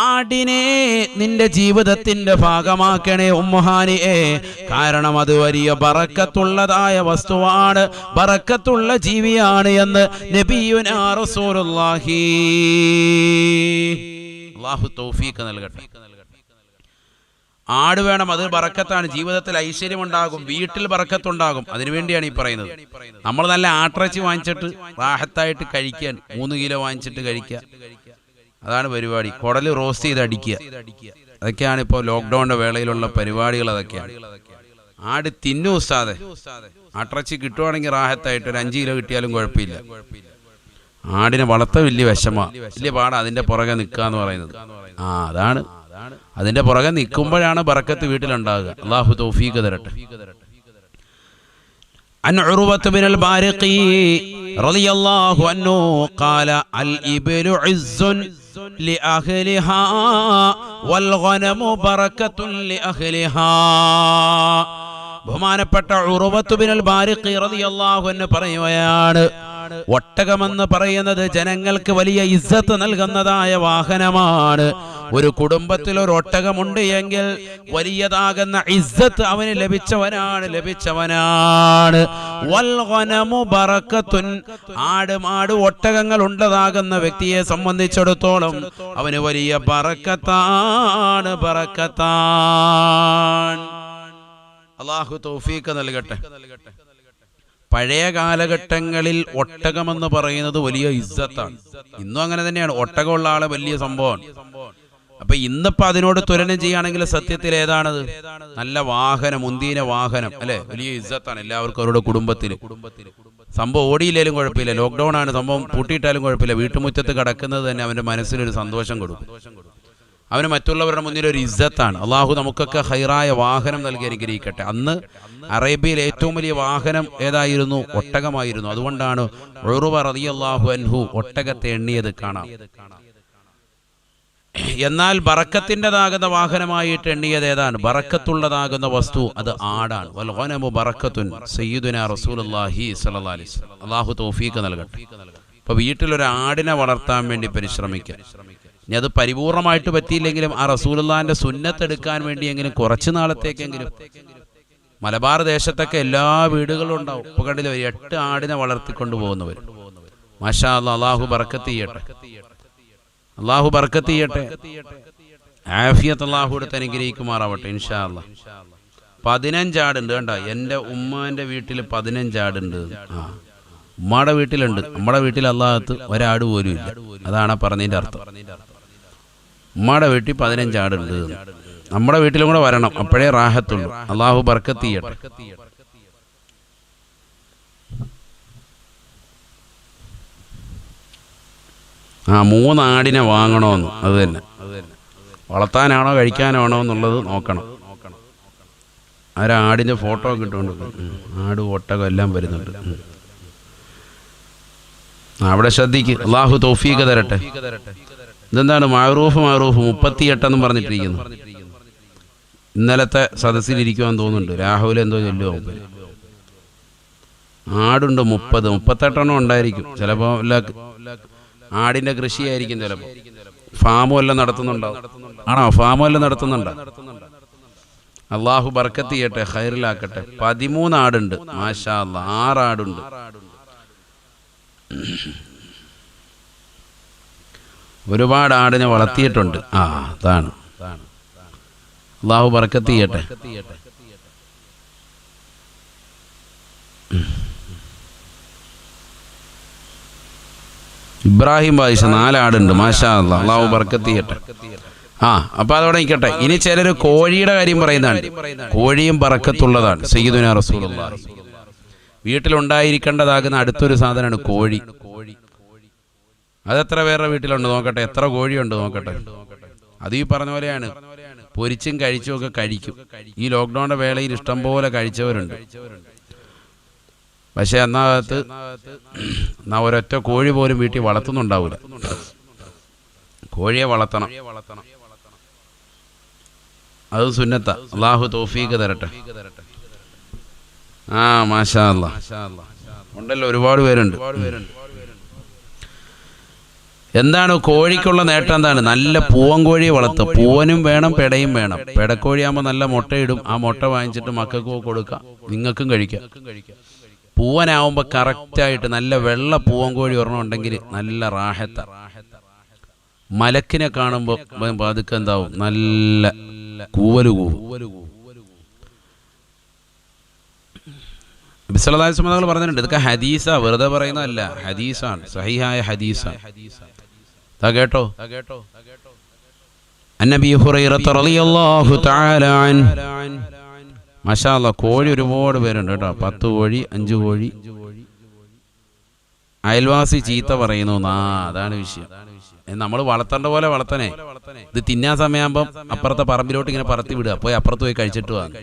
ആടിനെ നിന്റെ ജീവിതത്തിന്റെ ഭാഗമാക്കണേ ഉമ്മുഹാനിയെ. കാരണം അത് വലിയ ബറക്കത്തുള്ളതായ വസ്തുവാണ്, ബറക്കത്തുള്ള ജീവിയാണ് എന്ന് നബിയുനാ റസൂലുള്ളാഹി. അല്ലാഹു തൗഫീഖ് നൽകട്ടെ. ആട് വേണം, അത് ബറക്കത്താണ്. ജീവിതത്തിൽ ഐശ്വര്യമുണ്ടാകും, വീട്ടിൽ ബറക്കത്തുണ്ടാകും. അതിനുവേണ്ടിയാണ് ഈ പറയുന്നത്. നമ്മൾ നല്ല ആട്ടിറച്ചി വാങ്ങിച്ചിട്ട് റാഹത്തായിട്ട് കഴിക്കാൻ 3 കിലോ വാങ്ങിച്ചിട്ട് കഴിക്കുക, അതാണ് പരിപാടി. കുടല് റോസ്റ്റ് ചെയ്ത് അടിക്കുക, അതൊക്കെയാണ് ഇപ്പോൾ ലോക്ക്ഡൌണിന്റെ വേളയിലുള്ള പരിപാടികൾ. അതൊക്കെയാണ്. ആട് തിന്നു ഉസ്താദെ. ആട്ടിറച്ചി കിട്ടുവാണെങ്കിൽ റാഹത്തായിട്ട് ഒരു 5 കിലോ കിട്ടിയാലും കുഴപ്പമില്ല. ആടിനെ വളർത്ത വലിയ വിഷമമാണ്, വലിയ പാടാ അതിന്റെ പുറകെ നിൽക്കുക എന്ന് പറയുന്നത്. അതാണ് അതിന്റെ പുറകെ നിൽക്കുമ്പോഴാണ് ബറക്കത്ത് വീട്ടിലുണ്ടാകുക. അല്ലാഹു തൗഫീഖ് തരട്ടെ. عن عروة بن البارقي رضي الله عنه قال الإبل عز لأهلها والغنم بركة لأهلها. ബഹുമാനപ്പെട്ട ഉറുവത്ത് ബിൻ അൽ ബാരിഖി റളിയല്ലാഹു അൻഹു പറയുകയാണ്, ഒട്ടകമെന്ന് പറയുന്നത് ജനങ്ങൾക്ക് വലിയ ഇസ്സത്ത് നൽകുന്നതായ വാഹനമാണ്. ഒരു കുടുംബത്തിൽ ഒരു ഒട്ടകമുണ്ട് എങ്കിൽ വലിയതാകുന്ന ഇസ്സത്ത് അവന് ലഭിച്ചവനാണ്. വൽ ഗനമു ബറകത്തുൻ, ആട് ഒട്ടകങ്ങൾ ഉള്ളതാകുന്ന വ്യക്തിയെ സംബന്ധിച്ചിടത്തോളം അവന് വലിയ ബറക്കത്താണ്. അല്ലാഹു തൗഫീഖ് നൽകട്ടെ. പഴയ കാലഘട്ടങ്ങളിൽ ഒട്ടകമെന്ന് പറയുന്നത് വലിയ ഇസ്സത്താണ്. ഇന്നും അങ്ങനെ തന്നെയാണ്. ഒട്ടകമുള്ള ആളെ വലിയ സംഭവമാണ്. അപ്പൊ ഇന്നിപ്പോ അതിനോട് തുലനം ചെയ്യുകയാണെങ്കിൽ സത്യത്തിൽ ഏതാണത്? നല്ല വാഹനം, മുന്തിയ വാഹനം അല്ലെ, വലിയ ഇസ്സത്താണ് എല്ലാവർക്കും അവരുടെ കുടുംബത്തിൽ. സംഭവം ഓടിയില്ലേലും കുഴപ്പമില്ല, ലോക്ക്ഡൌൺ ആണ്, സംഭവം പൂട്ടിയിട്ടാലും കുഴപ്പമില്ല, വീട്ടുമുറ്റത്ത് കിടക്കുന്നത് തന്നെ അവന്റെ മനസ്സിലൊരു സന്തോഷം കൊടുക്കും. അവന് മറ്റുള്ളവരുടെ മുന്നിൽ ഒരു ഇസ്സത്താണ്. അള്ളാഹു നമുക്കൊക്കെ ഹൈറായ വാഹനം നൽകി അനുഗ്രഹിക്കട്ടെ. അന്ന് അറേബ്യയിൽ ഏറ്റവും വലിയ വാഹനം ഏതായിരുന്നു? ഒട്ടകമായിരുന്നു. അതുകൊണ്ടാണ് ഉറുവ റളിയല്ലാഹു അൻഹു ഒട്ടകത്തെ എണ്ണിയത് കാണാം. എന്നാൽ ബറക്കത്തിൻ്റെതാകുന്ന വാഹനമായിട്ട് എണ്ണിയത് ഏതാണ്? ബറക്കത്തുള്ളതാകുന്ന വസ്തു അത് ആടാണ്. വൽ ഗനമു ബറക്കത്തുൻ സയ്യിദുനാ റസൂലുള്ളാഹി സ്വല്ലല്ലാഹി അലൈഹി വസല്ലം. അള്ളാഹു തൗഫീഖ് നൽകട്ടെ. ഇപ്പൊ വീട്ടിലൊരു ആടിനെ വളർത്താൻ വേണ്ടി പരിശ്രമിക്കുക. ഇനി അത് പരിപൂർണമായിട്ട് പറ്റിയില്ലെങ്കിലും ആ റസൂലുള്ളാഹിന്റെ സുന്നത്ത് എടുക്കാൻ വേണ്ടിയെങ്കിലും കുറച്ചു നാളത്തേക്കെങ്കിലും. മലബാർ ദേശത്തൊക്കെ എല്ലാ വീടുകളും ഉണ്ടാവും. ഇപ്പൊ കണ്ടില്ല, 8 ആടിനെ വളർത്തിക്കൊണ്ടു പോകുന്നവർ. മാഷാ അല്ലാഹ്, അള്ളാഹു ബർക്കത്ത് ചെയ്യട്ടെ, അള്ളാഹു ബർക്കത്ത് ചെയ്യട്ടെ, ആഫിയത്ത് അള്ളാഹു എടുത്ത് അനുഗ്രഹിക്കുമാറാവട്ടെ ഇൻഷാ അല്ലാഹ്. 15 ആടുണ്ട് കണ്ട. എൻ്റെ ഉമ്മാൻ്റെ വീട്ടിൽ 15 ആടുണ്ട്. ഉമ്മയുടെ വീട്ടിലുണ്ട്. നമ്മുടെ വീട്ടിൽ അള്ളാഹത്ത് ഒരാട് പോലും ഇല്ല. അതാണ് പറഞ്ഞതിൻ്റെ അർത്ഥം. ഉമ്മയുടെ വീട്ടിൽ 15 ആടുണ്ട്. നമ്മുടെ വീട്ടിലും കൂടെ വരണം, അപ്പോഴേ റാഹത്തുള്ളൂ. അള്ളാഹു ബർക്കത്ത് ചെയ്യട്ടെ. ആ 3 ആടിനെ വാങ്ങണമെന്ന്. അത് തന്നെ, വളർത്താനാണോ കഴിക്കാനാണോ എന്നുള്ളത് നോക്കണം. ആടിൻ്റെ ഫോട്ടോ ഒക്കെ ഇട്ടുകൊണ്ട് ആട് ഒട്ടകം എല്ലാം വരുന്നുണ്ട്. അവിടെ ശ്രദ്ധിക്ക്. അള്ളാഹു തൗഫീഖ് തരട്ടെ. ഇതെന്താണ് മഅറൂഫ് 38 എന്നും പറഞ്ഞിട്ടിരിക്കുന്നു. ഇന്നലത്തെ സദസ്സിലിരിക്കുവാൻ തോന്നുന്നുണ്ട്. രാഹുൽ എന്തോ ചൊല്ലുമോ. ആടുണ്ട് 38 ഉണ്ടായിരിക്കും. ചിലപ്പോൾ ആടിന്റെ കൃഷിയായിരിക്കും, ചിലപ്പോൾ ഫാമും എല്ലാം നടത്തുന്നുണ്ടാവും. ആണോ? ഫാമും എല്ലാം നടത്തുന്നുണ്ടോ? അള്ളാഹു ബർക്കത്ത് ചെയ്യട്ടെ, ഖൈറിലാക്കട്ടെ. 13 ആടുണ്ട്. മാഷാ അല്ലാഹ്. 6 ആടുണ്ട്. ഒരുപാട് ആടിനെ വളർത്തിയിട്ടുണ്ട്. അതാണ്. അള്ളാഹു ബർക്കത്ത് ചെയ്യട്ടെ. ഇബ്രാഹിം ബായിഷ 4 ആടുണ്ട്. മാഷാ അല്ലാഹ്. അള്ളാഹു ബർക്കത്ത് ചെയ്യട്ടെ. അപ്പൊ അതോടെ നിൽക്കട്ടെ. ഇനി ചിലർ കോഴിയുടെ കാര്യം പറയുന്നതാണ്. കോഴിയും ബർക്കത്തുള്ളതാണ്. സയ്യിദുനാ റസൂലുള്ളാഹി വീട്ടിലുണ്ടായിരിക്കേണ്ടതാകുന്ന അടുത്തൊരു സാധനമാണ് കോഴി. അതെത്ര പേരുടെ വീട്ടിലുണ്ട് നോക്കട്ടെ, എത്ര കോഴിയുണ്ട് നോക്കട്ടെ. അത് ഈ പറഞ്ഞ പോലെയാണ്, പൊരിച്ചും കഴിച്ചും ഒക്കെ കഴിക്കും. ഈ ലോക്ക്ഡൌണിന്റെ വേളയിൽ ഇഷ്ടം പോലെ കഴിച്ചവരുണ്ട്. പക്ഷെ എന്നാകത്ത് ഒരൊറ്റ കോഴി പോലും വീട്ടിൽ വളർത്തുന്നുണ്ടാവില്ല. കോഴിയെ വളർത്തണം, അത് സുന്നത്താ. അള്ളാഹു തൗഫീഖ് തരട്ടെ. മാഷാ അല്ലാഹ്. ഉണ്ടല്ലോ, ഒരുപാട് പേരുണ്ട്. എന്താണ് കോഴിക്കുള്ള നേട്ടം? എന്താണ്? നല്ല പൂവൻ കോഴിയെ വളർത്തുക. പൂവനും വേണം, പെടയും വേണം. പെടക്കോഴിയാകുമ്പോൾ നല്ല മുട്ടയിടും. ആ മുട്ട വാങ്ങിച്ചിട്ട് മക്കൾക്ക് കൊടുക്കാം, നിങ്ങൾക്കും കഴിക്കാം. പൂവനാവുമ്പോൾ കറക്റ്റായിട്ട് നല്ല വെള്ള പൂവൻ കോഴി ഒരെണ്ണം ഉണ്ടെങ്കിൽ നല്ല റാഹത്ത. മലക്കിനെ കാണുമ്പോൾ പതുക്കെ എന്താവും, നല്ല കൂവല് കൂവും. നബി സല്ലല്ലാഹു അലൈഹി വസല്ലം പറഞ്ഞിട്ടുണ്ട്. ഇതൊക്കെ ഹദീസാ, വെറുതെ പറയുന്നതല്ല, ഹദീസാണ്, സഹിഹായ ഹദീസാണ്. കേട്ടോ. അന്നബി ഹുറൈറ റളിയല്ലാഹു തആല അൻഹു. മാഷാ അല്ലാഹ്. കോഴി ഒരുപാട് പേരുണ്ട് കേട്ടോ. 10 കോഴി, 5 കോഴി. അയൽവാസി ചീത്ത പറയുന്നു. അതാണ് വിഷയം. നമ്മൾ വളർത്തേണ്ട പോലെ വളർത്തണേ. ഇത് തിന്നാൻ സമയമാകുമ്പം അപ്പുറത്തെ പറമ്പിലോട്ട് ഇങ്ങനെ പറത്തി വിടുക, പോയി അപ്പുറത്ത് പോയി കഴിച്ചിട്ട് വാങ്ങും.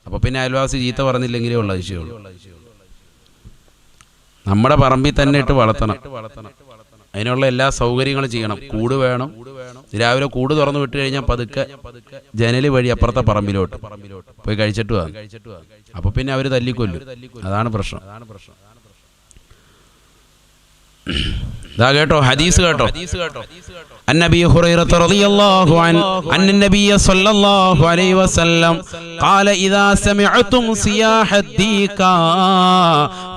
അപ്പൊ പിന്നെ അയൽവാസി ചീത്ത പറഞ്ഞില്ലെങ്കിലേ ഉള്ള വിഷയമുള്ളൂ. നമ്മുടെ പറമ്പിൽ തന്നെ ഇട്ട് വളർത്തണം. അതിനുള്ള എല്ലാ സൗകര്യങ്ങളും ചെയ്യണം. കൂട് വേണം. രാവിലെ കൂട് തുറന്നു വിട്ട് കഴിഞ്ഞാൽ പതുക്കെ ജനല് വഴി അപ്പുറത്തെ പറമ്പിലോട്ട് പോയി കഴിച്ചിട്ട് വാങ്ങും. അപ്പൊ പിന്നെ അവര് തല്ലിക്കൊല്ലും. അതാണ് പ്രശ്നം. കേട്ടോ, ഹദീസ് കേട്ടോ. النبي هريرة رضي الله عنه أن النبي صلى الله عليه وسلم قال إذا سمعتم صياح الديكا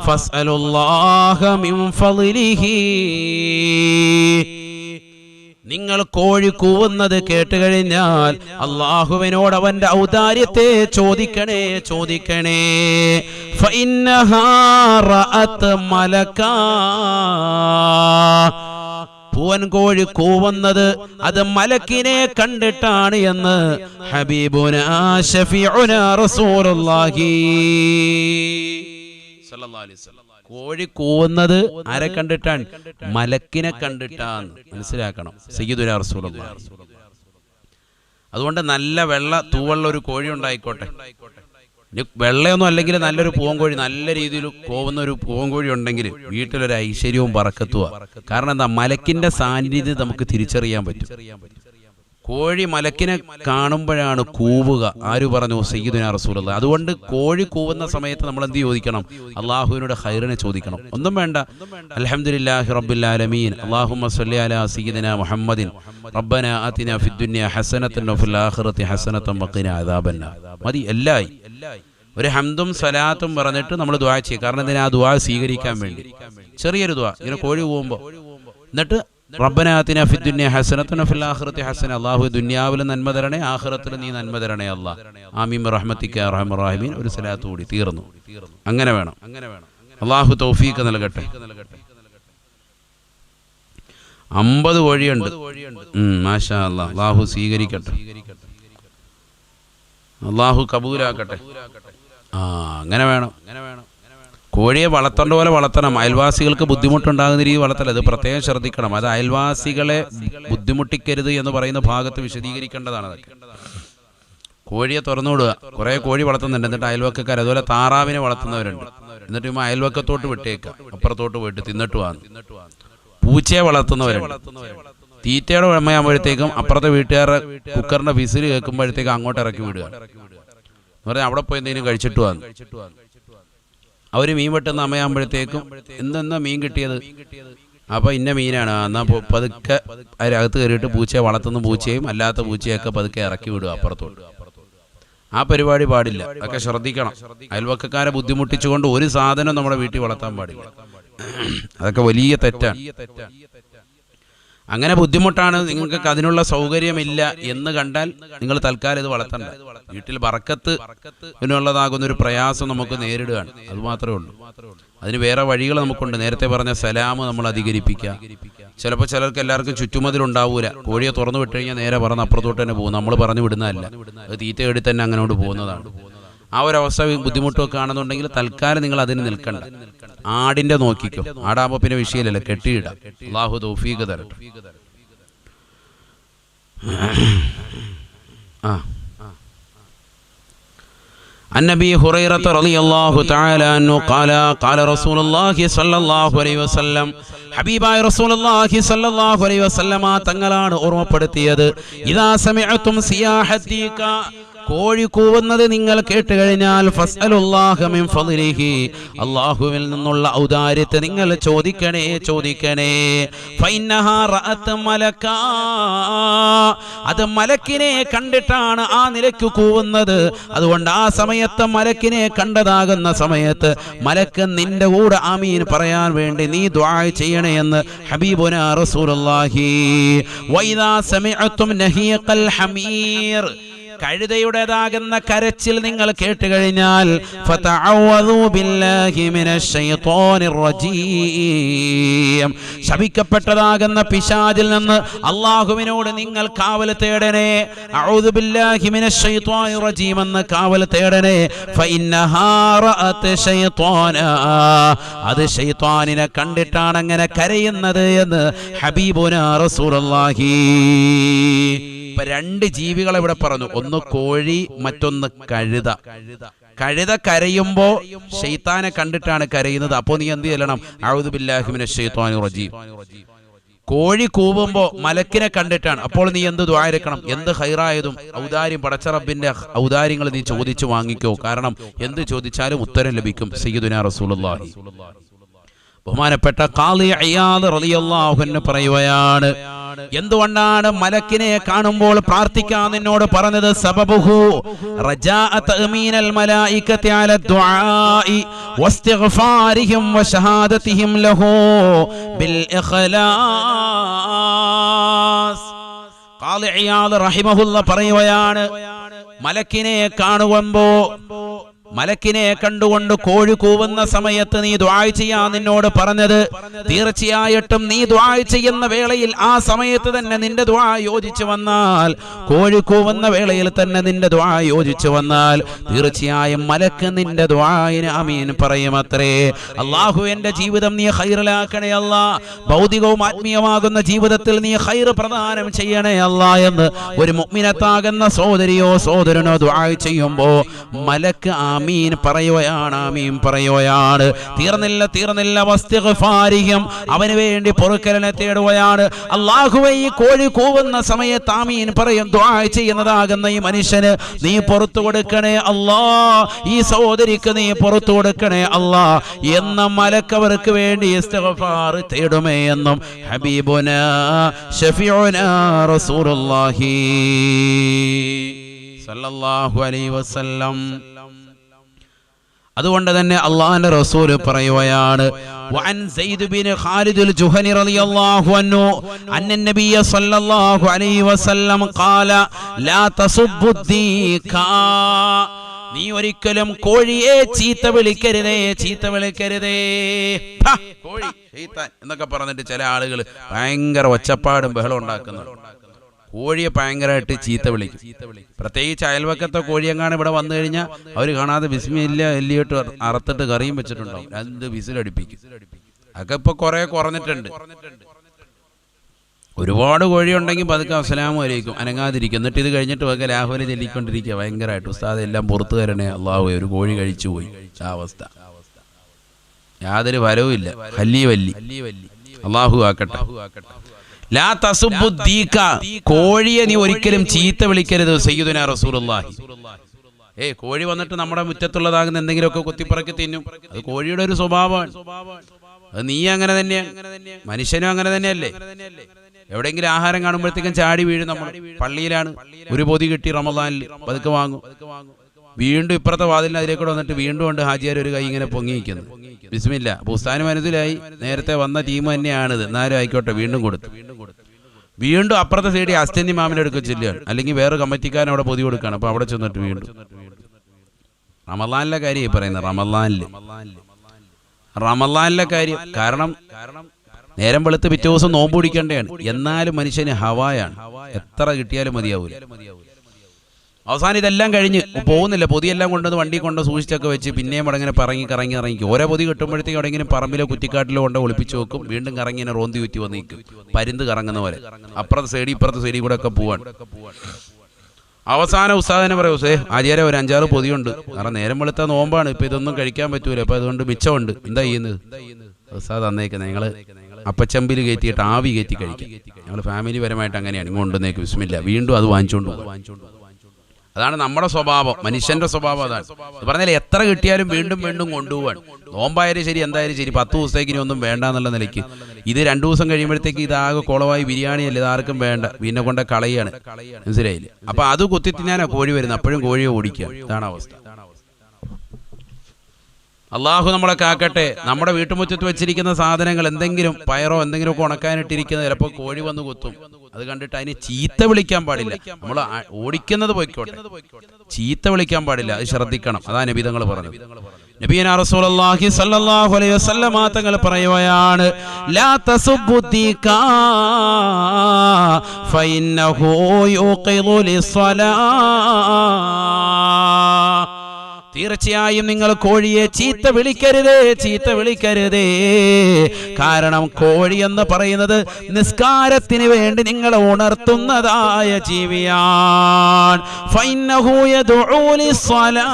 فاسألوا الله من فضله. നിങ്ങൾ കോഴി കൂവുന്നത് കേട്ട് കഴിഞ്ഞാൽ അല്ലാഹുവിനോട് അവന്റെ ഔദാര്യത്തെ ചോദിക്കണേ. ഫഇന്നഹാ റഅത് മലകാ. പൂവൻ കോഴി കൂവുന്നത് അത് മലക്കിനെ കണ്ടിട്ടാണ് എന്ന് ഹബീബുനാ ശഫീഉനാ റസൂലുള്ളാഹി സ്വല്ലല്ലാഹു അലൈഹി വസല്ലം. കോഴി കൂവുന്നത് ആരെ കണ്ടിട്ടാണ്? മലക്കിനെ കണ്ടിട്ടാണ്. മനസ്സിലാക്കണം സയ്യിദുനാ റസൂലുള്ളാഹി. അതുകൊണ്ട് നല്ല വെള്ള തൂവള്ള ഒരു കോഴി ഉണ്ടായിക്കോട്ടെ, വെള്ളയൊന്നും അല്ലെങ്കിൽ നല്ലൊരു പൂവൻകോഴി, നല്ല രീതിയിൽ പോകുന്ന ഒരു പൂവൻകോഴി ഉണ്ടെങ്കിൽ വീട്ടിലൊരു ഐശ്വര്യവും ബറക്കത്തുവാ. കാരണം എന്താ? മലക്കിന്റെ സാന്നിധ്യം നമുക്ക് തിരിച്ചറിയാൻ പറ്റും. കോഴി മലക്കിനെ കാണുമ്പോഴാണ് കൂവുക. ആര് പറഞ്ഞു? സയ്യിദുനാ റസൂലുള്ളാഹി. അതുകൊണ്ട് കോഴി കൂവുന്ന സമയത്ത് നമ്മൾ എന്ത് ചോദിക്കണം? അള്ളാഹുവിനോട് ഖൈറിനെ ചോദിക്കണം. ഒന്നും വേണ്ട, അൽഹംദുലില്ലാഹി റബ്ബിൽ ആലമീൻ, അല്ലാഹുമ്മ സ്വല്ലി അലാ സയ്യിദിനാ മുഹമ്മദിൻ, റബ്ബനാ ആതിനാ ഫിദ് ദുനിയ ഹസനതൻ വഫിൽ ആഖിറതി ഹസനതൻ വഖിനാ അദാബന്നാർ. മതി, എല്ലായി ഒരു ഹംദും സലാത്തും പറഞ്ഞിട്ട് നമ്മൾ ദുആ ചെയ്യുക. കാരണം എന്തിനാ? ആ ദുആ സ്വീകരിക്കാൻ വേണ്ടി ചെറിയൊരു ദുആ ഇങ്ങനെ കോഴി കൂവുമ്പോൾ. എന്നിട്ട് റബ്ബനാ ആതിനാ ഫിദ് ദുനിയ ഹസനതൻ വഫിൽ ആഖിറതി ഹസന, അല്ലാഹു ദുനിയാവിൽ നന്മ തരണേ, ആഖിറത്തിൽ നീ നന്മ തരണേ അല്ലാഹ്, ആമീൻ റഹ്മത്തിക യാ അർഹമർ റഹീമീൻ. ഒരു സലാത്ത് കൂടി തീർന്നു. അങ്ങനെ വേണം. അല്ലാഹു തൗഫീഖ് നൽകട്ടെ. 50 കോഴിയുണ്ട്. മാഷാ അല്ലാഹ്. അല്ലാഹു സ്വീകരിക്കട്ടെ, അല്ലാഹു കബൂലാക്കട്ടെ. അങ്ങനെ വേണം. കോഴിയെ വളർത്തേണ്ട പോലെ വളർത്തണം. അയൽവാസികൾക്ക് ബുദ്ധിമുട്ടുണ്ടാകുന്ന രീതി വളർത്തൽ, അത് പ്രത്യേകം ശ്രദ്ധിക്കണം. അത് അയൽവാസികളെ ബുദ്ധിമുട്ടിക്കരുത് എന്ന് പറയുന്ന ഭാഗത്ത് വിശദീകരിക്കേണ്ടതാണ്. അതൊക്കെ കോഴിയെ തുറന്നുവിടുക. കുറേ കോഴി വളർത്തുന്നുണ്ട്, എന്നിട്ട് അയൽവക്കക്കാർ അതുപോലെ താറാവിനെ വളർത്തുന്നവരുണ്ട്. എന്നിട്ട് അയൽവക്കത്തോട്ട് വിട്ടേക്കുക, അപ്പുറത്തോട്ട് പോയിട്ട് തിന്നിട്ട് വാങ്ങും. പൂച്ചയെ വളർത്തുന്നവരുണ്ട്. തീറ്റയുടെ ഉടമയാകുമ്പോഴത്തേക്കും അപ്പുറത്തെ വീട്ടുകാരുടെ കുക്കറിന്റെ വിസിൽ കേൾക്കുമ്പോഴത്തേക്കും അങ്ങോട്ട് ഇറക്കി വിടുക എന്ന് പറഞ്ഞാൽ അവിടെ പോയി എന്തെങ്കിലും കഴിച്ചിട്ട് വന്നു. അവർ മീൻ വെട്ടുന്ന അമ്മയാകുമ്പോഴത്തേക്കും എന്തെന്നാ മീൻ കിട്ടിയത്, അപ്പോൾ ഇന്ന മീനാണ്, എന്നാൽ പതുക്കെ അതിനകത്ത് കയറിയിട്ട് പൂച്ചയെ വളർത്തുന്ന പൂച്ചയും അല്ലാത്ത പൂച്ചയൊക്കെ പതുക്കെ ഇറക്കി വിടുക അപ്പുറത്തോട്ട്. ആ പരിപാടി പാടില്ല. അതൊക്കെ ശ്രദ്ധിക്കണം. അയൽവക്കക്കാരെ ബുദ്ധിമുട്ടിച്ചുകൊണ്ട് ഒരു സാധനം നമ്മുടെ വീട്ടിൽ വളർത്താൻ പാടില്ല. അതൊക്കെ വലിയ തെറ്റാണ്. അങ്ങനെ ബുദ്ധിമുട്ടാണ്, നിങ്ങൾക്ക് അതിനുള്ള സൗകര്യമില്ല എന്ന് കണ്ടാൽ നിങ്ങൾ തൽക്കാലം ഇത് വളർത്തണ്ട. വീട്ടിൽ ബറക്കത്ത് എന്നുള്ളതാകുന്ന ഒരു പ്രയാസം നമുക്ക് നേരിടുകയാണ്. അതുമാത്രമേ ഉള്ളൂ. അതിന് വേറെ വഴികൾ നമുക്കുണ്ട്. നേരത്തെ പറഞ്ഞ സലാമ് നമ്മൾ അധികരിപ്പിക്കുക. ചിലപ്പോൾ ചിലർക്ക് എല്ലാവർക്കും ചുറ്റുമതിലുണ്ടാവൂല. കോഴിയെ തുറന്നു വിട്ട് കഴിഞ്ഞാൽ നേരെ പറഞ്ഞ് അപ്പുറത്തോട്ട് തന്നെ പോകും. നമ്മൾ പറഞ്ഞു വിടുന്നതല്ല, അത് തീറ്റ എടുത്ത് തന്നെ അങ്ങനോട്ട് പോകുന്നതാണ്. ആ ഒരവസ്ഥ ബുദ്ധിമുട്ടൊക്കെ ആണെന്നുണ്ടെങ്കിൽ തൽക്കാലം നിങ്ങൾ അതിന് നിൽക്കണ്ട. ആടിന്റെ നോക്കിക്കോ. ആടാകുമ്പോൾ പിന്നെ വിഷയമില്ലല്ലോ, കെട്ടിയിടാം. അല്ലാഹു തൗഫീഖ് തരട്ടെ. عن أبي هريرة رضي الله تعالى عنه قال قال رسول الله صلى الله عليه وسلم حبيباയ റസൂലുള്ളാഹി സ്വല്ലല്ലാഹു അലൈഹി വസല്ലമ തങ്ങളാണ് ഓർമ്മപ്പെടുത്തിയത്, ഇദാ സമിഅതും സിയാഹത്തിക, കോഴി കൂവുന്നത് നിങ്ങൾ കേട്ട് കഴിഞ്ഞാൽ ഫസ്അലുല്ലാഹ മിൻ ഫളിഹി, അല്ലാഹുവിൽ നിന്നുള്ള ഔദാര്യത്തെ നിങ്ങൾ ചോദിക്കണേ. ഫഇന്നഹാ റഅത് മലകാ, അത് മലക്കിനെ കണ്ടിട്ടാണ് ആ നിലയ്ക്ക് കൂവുന്നത്. അതുകൊണ്ട് ആ സമയത്ത് മലക്കിനെ കണ്ടതാകുന്ന സമയത്ത് മലക്ക് നിന്റെ കൂടെ ആമീൻ പറയാൻ വേണ്ടി നീ ദുആ ചെയ്യണേ എന്ന് ഹബീബുനാ റസൂലുള്ളാഹി. വഇദാ സമിഅതും നഹീഖൽ ഹമീർ, കഴുതയുടേതാകുന്ന കരച്ചിൽ നിങ്ങൾ കേട്ട് കഴിഞ്ഞാൽ ഫതഅവ്വദു ബില്ലാഹി മിനശ് ശൈത്വാനിർ റജീം, ശപിക്കപ്പെട്ടതാകുന്ന പിശാചിൽ നിന്ന് അല്ലാഹുവിനോട് നിങ്ങൾ കാവൽ തേടണേ. അഊദു ബില്ലാഹി മിനശ് ശൈത്വാനിർ റജീം എന്ന് കാവൽ തേടണേ. ഫഇന്നഹാ റഅത് ശൈത്വാന, അത് ശൈത്വാനിനെ കണ്ടിട്ടാണ് അങ്ങനെ കരയുന്നത് എന്ന് ഹബീബുനാ റസൂലുള്ളാഹി. ഇപ്പൊ 2 ജീവികളെ ഇവിടെ പറഞ്ഞു. ഒന്ന് കോഴി, മറ്റൊന്ന് കഴുത. കഴുത കരയുമ്പോ ശൈത്താനെ കണ്ടിട്ടാണ് കരയുന്നത്. അപ്പോ നീ എന്ത് ചെയ്യണം? അഊദു ബില്ലാഹി മിനശ് ശൈത്വാനിർ റജീം. കോഴി കൂവുമ്പോ മലക്കിനെ കണ്ടിട്ടാണ്. അപ്പോൾ നീ എന്ത് ദുആ ഇരക്കണം? എന്ത് ഖൈറായതും ഔദാര്യം, പടച്ച റബ്ബിന്റെ ഔദാര്യങ്ങൾ നീ ചോദിച്ചു വാങ്ങിക്കോ. കാരണം എന്ത് ചോദിച്ചാലും ഉത്തരം ലഭിക്കും. സയ്യിദുനാ റസൂലുള്ളാഹി. ബഹുമാനപ്പെട്ട ഖാളി ഇയാദ് റളിയല്ലാഹു അൻഹു പറയുകയാണ്, എന്തുകൊണ്ടാണ് മലക്കിനെ കാണുമ്പോൾ പ്രാർത്ഥിക്കാൻ നിന്നോട് പറഞ്ഞത്? സബബുഹു റജാഅ തഅമീനൽ മലായികതി അല ദുആഇ വസ്തിഗ്ഫാരിഹിം വശഹാദതിഹിം ലഹു ബിൽ ഇഖ്ലാസ്. ഖാളി ഇയാദ് റഹിമഹുല്ലാഹ് പറയുകയാണ്, മലക്കിനെ കാണുമ്പോൾ മലക്കിനെ കണ്ടുകൊണ്ട് കോഴി കൂവുന്ന സമയത്ത് നീ ദുആ ചെയ്യാൻ നിന്നോട് പറഞ്ഞത്, തീർച്ചയായിട്ടും നീ ദുആ ചെയ്യുന്ന വേളയിൽ ആ സമയത്ത് തന്നെ നിന്റെ ദുആ യോജിച്ചു വന്നാൽ, കോഴി കൂവുന്ന വേളയിൽ തന്നെ നിന്റെ ദുആ യോജിച്ചു വന്നാൽ തീർച്ചയായും മലക്ക് നിന്റെ ദുആയിന് ആമീൻ പറയുമത്രേ. അല്ലാഹു എന്റെ ജീവിതം നീ ഖൈറിലാക്കണേ അല്ലാ, ഭൗതികവും ആത്മീയമാകുന്ന ജീവിതത്തിൽ നീ ഖൈർ പ്രദാനം ചെയ്യണേ അല്ലാ എന്ന് ഒരു മുഅ്മിനത്താകുന്ന സഹോദരിയോ സഹോദരനോ ദുആ ചെയ്യുമ്പോൾ മലക്ക് ആമീൻ പറയുകയാണ്, ആമീൻ പറയുകയാണ്. തീർന്നില്ല വസ്തിഗ്ഫാരിഹിം, അവന് വേണ്ടി പൊറുക്കലിനെ തേടുകയാണ്. അല്ലാഹുവേ ഈ കോഴി കൂവുന്ന സമയത്ത് ആമീൻ പറയും ദുആ ചെയ്യുന്നതാകുന്ന ഈ മനുഷ്യന് നീ പുറത്തു കൊടുക്കണേ അല്ലാ, ഈ സഹോദരിക്ക് നീ പുറത്തു കൊടുക്കണേ അല്ലാ എന്ന മലക്കവർക്ക് വേണ്ടി ഇസ്തിഗ്ഫാർ തേടുമേ എന്നും ഹബീബുനാ ശഫീഉനാ റസൂലുള്ളാഹി സല്ലല്ലാഹു അലൈഹി വസല്ലം. അതുകൊണ്ട് തന്നെ അല്ലാഹുവിന്റെ റസൂൽ പറയുകയാണ്, വഅൻ സയ്യിദ് ബിൻ ഖാലിദുൽ ജുഹനി റളിയല്ലാഹു അൻഹു അന്ന നബിയ സല്ലല്ലാഹു അലൈഹി വസല്ലം ഖാല ലാ തസുബ്ബുദ്ദീക, നീ ഒരിക്കലും കോഴിയെ ചീത്ത വിളിക്കരുതേ, ചീത്ത വിളിക്കരുതേ. കോഴി ശൈത്താൻ എന്നൊക്കെ പറഞ്ഞിട്ട് ചില ആളുകൾ ഭയങ്കര ഒച്ചപ്പാടും ബഹളം ഉണ്ടാക്കുന്നുണ്ട്. കോഴിയെ ഭയങ്കരമായിട്ട് ചീത്ത വിളിക്കും. പ്രത്യേകിച്ച് അയൽവക്കത്തെ കോഴിയെങ്ങാണ് ഇവിടെ വന്നു കഴിഞ്ഞാൽ അവർ കാണാതെ ബിസ്മില്ല എല്ലിയിട്ട് അറുത്തിട്ട് കറിയും വെച്ചിട്ടുണ്ടാവും, 2 വിസിലടിപ്പിക്കും. അതൊക്കെ ഇപ്പൊ കുറെ കുറഞ്ഞിട്ടുണ്ട്. ഒരുപാട് കോഴിയുണ്ടെങ്കിൽ പതുക്കെ അസ്സലാമു അലൈക്കും അനങ്ങാതിരിക്കും. എന്നിട്ട് ഇത് കഴിഞ്ഞിട്ട് ഒക്കെ ലാഹോലി ചെല്ലിക്കൊണ്ടിരിക്കുക ഭയങ്കരമായിട്ട്, ഉസ്താദ് എല്ലാം പുറത്തു തരണേ അല്ലാഹു, ഒരു കോഴി കഴിച്ചു പോയി. ആ അവസ്ഥ യാതൊരു ഫലവും ഇല്ല. വല്ലി അല്ലാഹു ആക്കട്ടെ. ലാ തസുബ്ബുദ്ദീക, കോഴിയെ നീ ഒരിക്കലും ചീത്ത വിളിക്കരുത് സയ്യിദുനാ റസൂലുള്ളാഹി. കോഴി വന്നിട്ട് നമ്മുടെ മുറ്റത്തുള്ളതാകുന്ന എന്തെങ്കിലുമൊക്കെ കുത്തിപ്പറക്കി തിന്നും, അത് കോഴിയുടെ ഒരു സ്വഭാവമാണ്. അത് നീ അങ്ങനെ തന്നെയാണ്, മനുഷ്യനും അങ്ങനെ തന്നെയല്ലേ. എവിടെയെങ്കിലും ആഹാരം കാണുമ്പോഴത്തേക്കും ചാടി വീഴും. നമ്മൾ പള്ളിയിലാണ്, ഒരു പൊതി കിട്ടി റമദാനിൽ പതുക്കെ വാങ്ങും, വീണ്ടും ഇപ്പുറത്തെ വാതിലിന് അതിലേക്കൂടെ വന്നിട്ട് വീണ്ടും കൊണ്ട് ഹാജിയാർ ഒരു കൈ ഇങ്ങനെ പൊങ്ങിയിരിക്കുന്നു. ബിസ്മില്ല, പുസ്താന് മനസ്സിലായി നേരത്തെ വന്ന ടീം തന്നെയാണിത്, എന്നാലും ആയിക്കോട്ടെ വീണ്ടും കൊടുത്തു. വീണ്ടും അപ്പുറത്തെ സൈഡിൽ അസ്തന്തി മാമിനെ എടുക്കുക ചെല്ലുകയാണ്, അല്ലെങ്കിൽ വേറെ കമ്മിറ്റിക്കാരൻ അവിടെ പൊതി കൊടുക്കുകയാണ്. അപ്പൊ അവിടെ ചെന്നിട്ട് വീണ്ടും റമദാനിലെ കാര്യം പറയുന്നത്, റമദാനിലെ കാര്യം. കാരണം നേരം വെളുത്ത് പിറ്റേ ദിവസം നോമ്പ് പിടിക്കേണ്ടതാണ്, എന്നാലും മനുഷ്യന് ഹവായാണ്, എത്ര കിട്ടിയാലും മതിയാവൂല. അവസാനം ഇതെല്ലാം കഴിഞ്ഞ് പോകുന്നില്ല, പൊതിയെല്ലാം കൊണ്ടുവന്ന് വണ്ടി കൊണ്ട് സൂക്ഷിച്ചൊക്കെ വെച്ച് പിന്നെയും അവിടെ ഇങ്ങനെ കറങ്ങി ഓരോ പൊതി കിട്ടുമ്പോഴത്തേക്കും അവിടെ ഇങ്ങനെ പറമ്പിലോ കുറ്റിക്കാട്ടിലോ കൊണ്ട് ഒളിപ്പിച്ച് വെക്കും. വീണ്ടും കറങ്ങി ഇങ്ങനെ റോന്തി കുറ്റി വന്ന് നിൽക്കും, പരുന്ത് കറങ്ങുന്ന പോലെ. അപ്പുറത്തെ സൈഡിൽ ഇപ്പുറത്തെ സൈഡിൽ കൂടെ ഒക്കെ പോവാൻ. അവസാനം ഉസ്താദിനെ പറയും, ആചാര്യ ഒരു 5-6 പൊതിയുണ്ട്, കാരണം നേരം വെളുത്ത നോമ്പാണ്, ഇപ്പൊ ഇതൊന്നും കഴിക്കാൻ പറ്റൂല, അപ്പൊ അതുകൊണ്ട് മിച്ചമുണ്ട്, എന്താ ചെയ്യുന്നത്? ഉസ്താദ് തന്നേക്കുന്നത് ഞങ്ങള് അപ്പച്ചമ്പിൽ കയറ്റിയിട്ട് ആവി കയറ്റി കഴിക്കും. ഞങ്ങൾ ഫാമിലി പരമായിട്ട് അങ്ങനെയാണ്. ഇങ്ങോട്ടേക്ക് ബിസ്മില്ല, വീണ്ടും അത് വാങ്ങിച്ചോണ്ട് പോകും. അതാണ് നമ്മുടെ സ്വഭാവം, മനുഷ്യന്റെ സ്വഭാവം അതാണ്. പറഞ്ഞാൽ എത്ര കിട്ടിയാലും വീണ്ടും വീണ്ടും കൊണ്ടുപോവാൻ. നോമ്പായാലും ശരി, എന്തായാലും ശരി, 10 ദിവസത്തേക്ക് ഇനി ഒന്നും വേണ്ട എന്നുള്ള നിലയ്ക്ക്. ഇത് 2 ദിവസം കഴിയുമ്പോഴത്തേക്ക് ഇതാകെ കുളവായി ബിരിയാണി അല്ല, ഇതാർക്കും വേണ്ട, പിന്നെ കൊണ്ട് കളയാണ്, മനസ്സിലായില്ലേ? അപ്പൊ അത് കുത്തിത്തിന്നാനാ കോഴി വരുന്നത്, അപ്പോഴും കോഴിയെ ഓടിക്കുക. ഇതാണ് അവസ്ഥ. അള്ളാഹു നമ്മളെ കാക്കട്ടെ. നമ്മുടെ വീട്ടുമുറ്റത്ത് വെച്ചിരിക്കുന്ന സാധനങ്ങൾ, എന്തെങ്കിലും പയറോ എന്തെങ്കിലുമൊക്കെ ഉണക്കാനിട്ടിരിക്കുന്നത് ചിലപ്പോൾ കോഴി വന്ന് കുത്തും. അത് കണ്ടിട്ട് അതിന് ചീത്ത വിളിക്കാൻ പാടില്ല. നമ്മൾ ഓടിക്കുന്നത് പോയിക്കോട്ടെ, ചീത്ത വിളിക്കാൻ പാടില്ല, അത് ശ്രദ്ധിക്കണം. അതാ നബി തങ്ങൾ പറഞ്ഞത്. നബിയനാ റസൂലുള്ളാഹി സ്വല്ലല്ലാഹു അലൈഹി വസല്ലം തങ്ങൾ പറയുകയാണ്, ലാ തസുബ്ബുദ്ദീക ഫഇന്നഹു യുഖിദു ലിസ്സലാ, തീർച്ചയായും നിങ്ങൾ കോഴിയെ ചീത്ത വിളിക്കരുതേ. കാരണം കോഴി എന്ന് പറയുന്നത് നിസ്കാരത്തിന് വേണ്ടി നിങ്ങളെ ഉണർത്തുന്നതായ ജീവിയാണ്. ഫഇന്നഹു യദ്ഉ ലിസ്സലാ,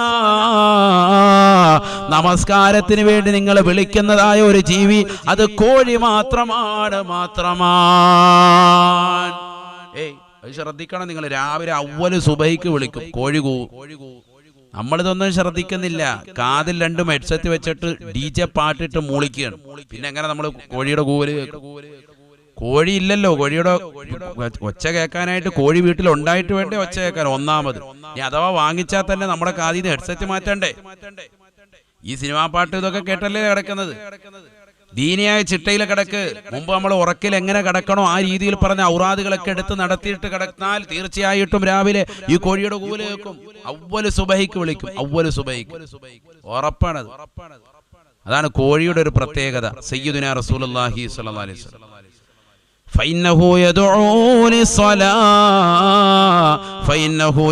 നമസ്കാരത്തിന് വേണ്ടി നിങ്ങൾ വിളിക്കുന്നതായ ഒരു ജീവി അത് കോഴി മാത്രമാണ്. അത് ശ്രദ്ധിക്കണം നിങ്ങൾ. രാവിലെ അവ്വല് സുബഹിക്ക് വിളിക്കും, കോഴി കൂവും. നമ്മളിതൊന്നും ശ്രദ്ധിക്കുന്നില്ല. കാതിൽ 2 ഹെഡ്സെറ്റ് വെച്ചിട്ട് DJ പാട്ടിട്ട് മൂളിക്കുകയാണ്. പിന്നെ എങ്ങനെ നമ്മൾ കോഴിയുടെ കൂവല് കേൾക്കും? കോഴി ഇല്ലല്ലോ. കോഴിയുടെ ഒച്ച കേൾക്കാനായിട്ട് കോഴി വീട്ടിൽ ഉണ്ടായിട്ട് വേണ്ടേ ഒച്ച കേൾക്കാൻ? ഒന്നാമത് ഇനി അഥവാ വാങ്ങിച്ചാൽ തന്നെ നമ്മുടെ കാതിൽ നിന്ന് ഹെഡ്സെറ്റ് മാറ്റണ്ടേ? ഈ സിനിമാ പാട്ട് ഇതൊക്കെ കേട്ടല്ലേ കിടക്കുന്നത്. ദീനിയായ ചിട്ടയിലെ കിടക്ക്. മുമ്പ് നമ്മൾ ഉറക്കിൽ എങ്ങനെ കിടക്കണോ ആ രീതിയിൽ പറഞ്ഞ ഔറാദുകളൊക്കെ എടുത്ത് നടത്തിയിട്ട് കിടന്നാൽ തീർച്ചയായിട്ടും രാവിലെ ഈ കോഴിയുടെ കൂല് കേൾക്കും. അവ്വല് സുബഹിക്ക് വിളിക്കും, അവ്വല് സുബഹിക്ക്, ഉറപ്പാണത്. അതാണ് കോഴിയുടെ ഒരു പ്രത്യേകത. സയ്യിദുനാ റസൂലുള്ളാഹി സ്വല്ലല്ലാഹു അലൈഹി വസല്ലം فإنه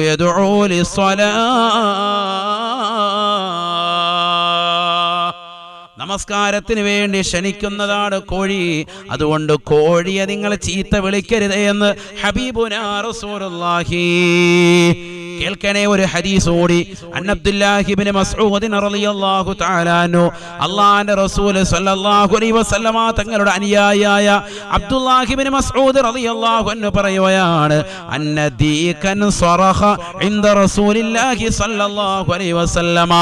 يدعو للصلاة നമസ്കാരത്തിന് വേണ്ടി ക്ഷണിക്കുന്നതാണ് കോഴി. അതുകൊണ്ട് കോഴിയെ നിങ്ങൾ ചീത്ത വിളിക്കരുത് എന്ന് ഹബീബുനാ റസൂലുള്ളാഹി. കേൾക്കണേ ഒരു ഹദീസ് ഓടി. അബ്ദുല്ലാഹി ഇബ്നു മസ്ഊദ് റളിയല്ലാഹു തആല അൻഹു അല്ലാഹുവിന്റെ റസൂൽ സ്വല്ലല്ലാഹു അലൈഹി വസല്ലമ തങ്ങളുടെ അനുയായിയായ അബ്ദുല്ലാഹി ഇബ്നു മസ്ഊദ് റളിയല്ലാഹു അൻഹു പറയുകയാണ്, അന്നദീകൻ സറഹ ഇൻദ റസൂലില്ലാഹി സ്വല്ലല്ലാഹു അലൈഹി വസല്ലമ.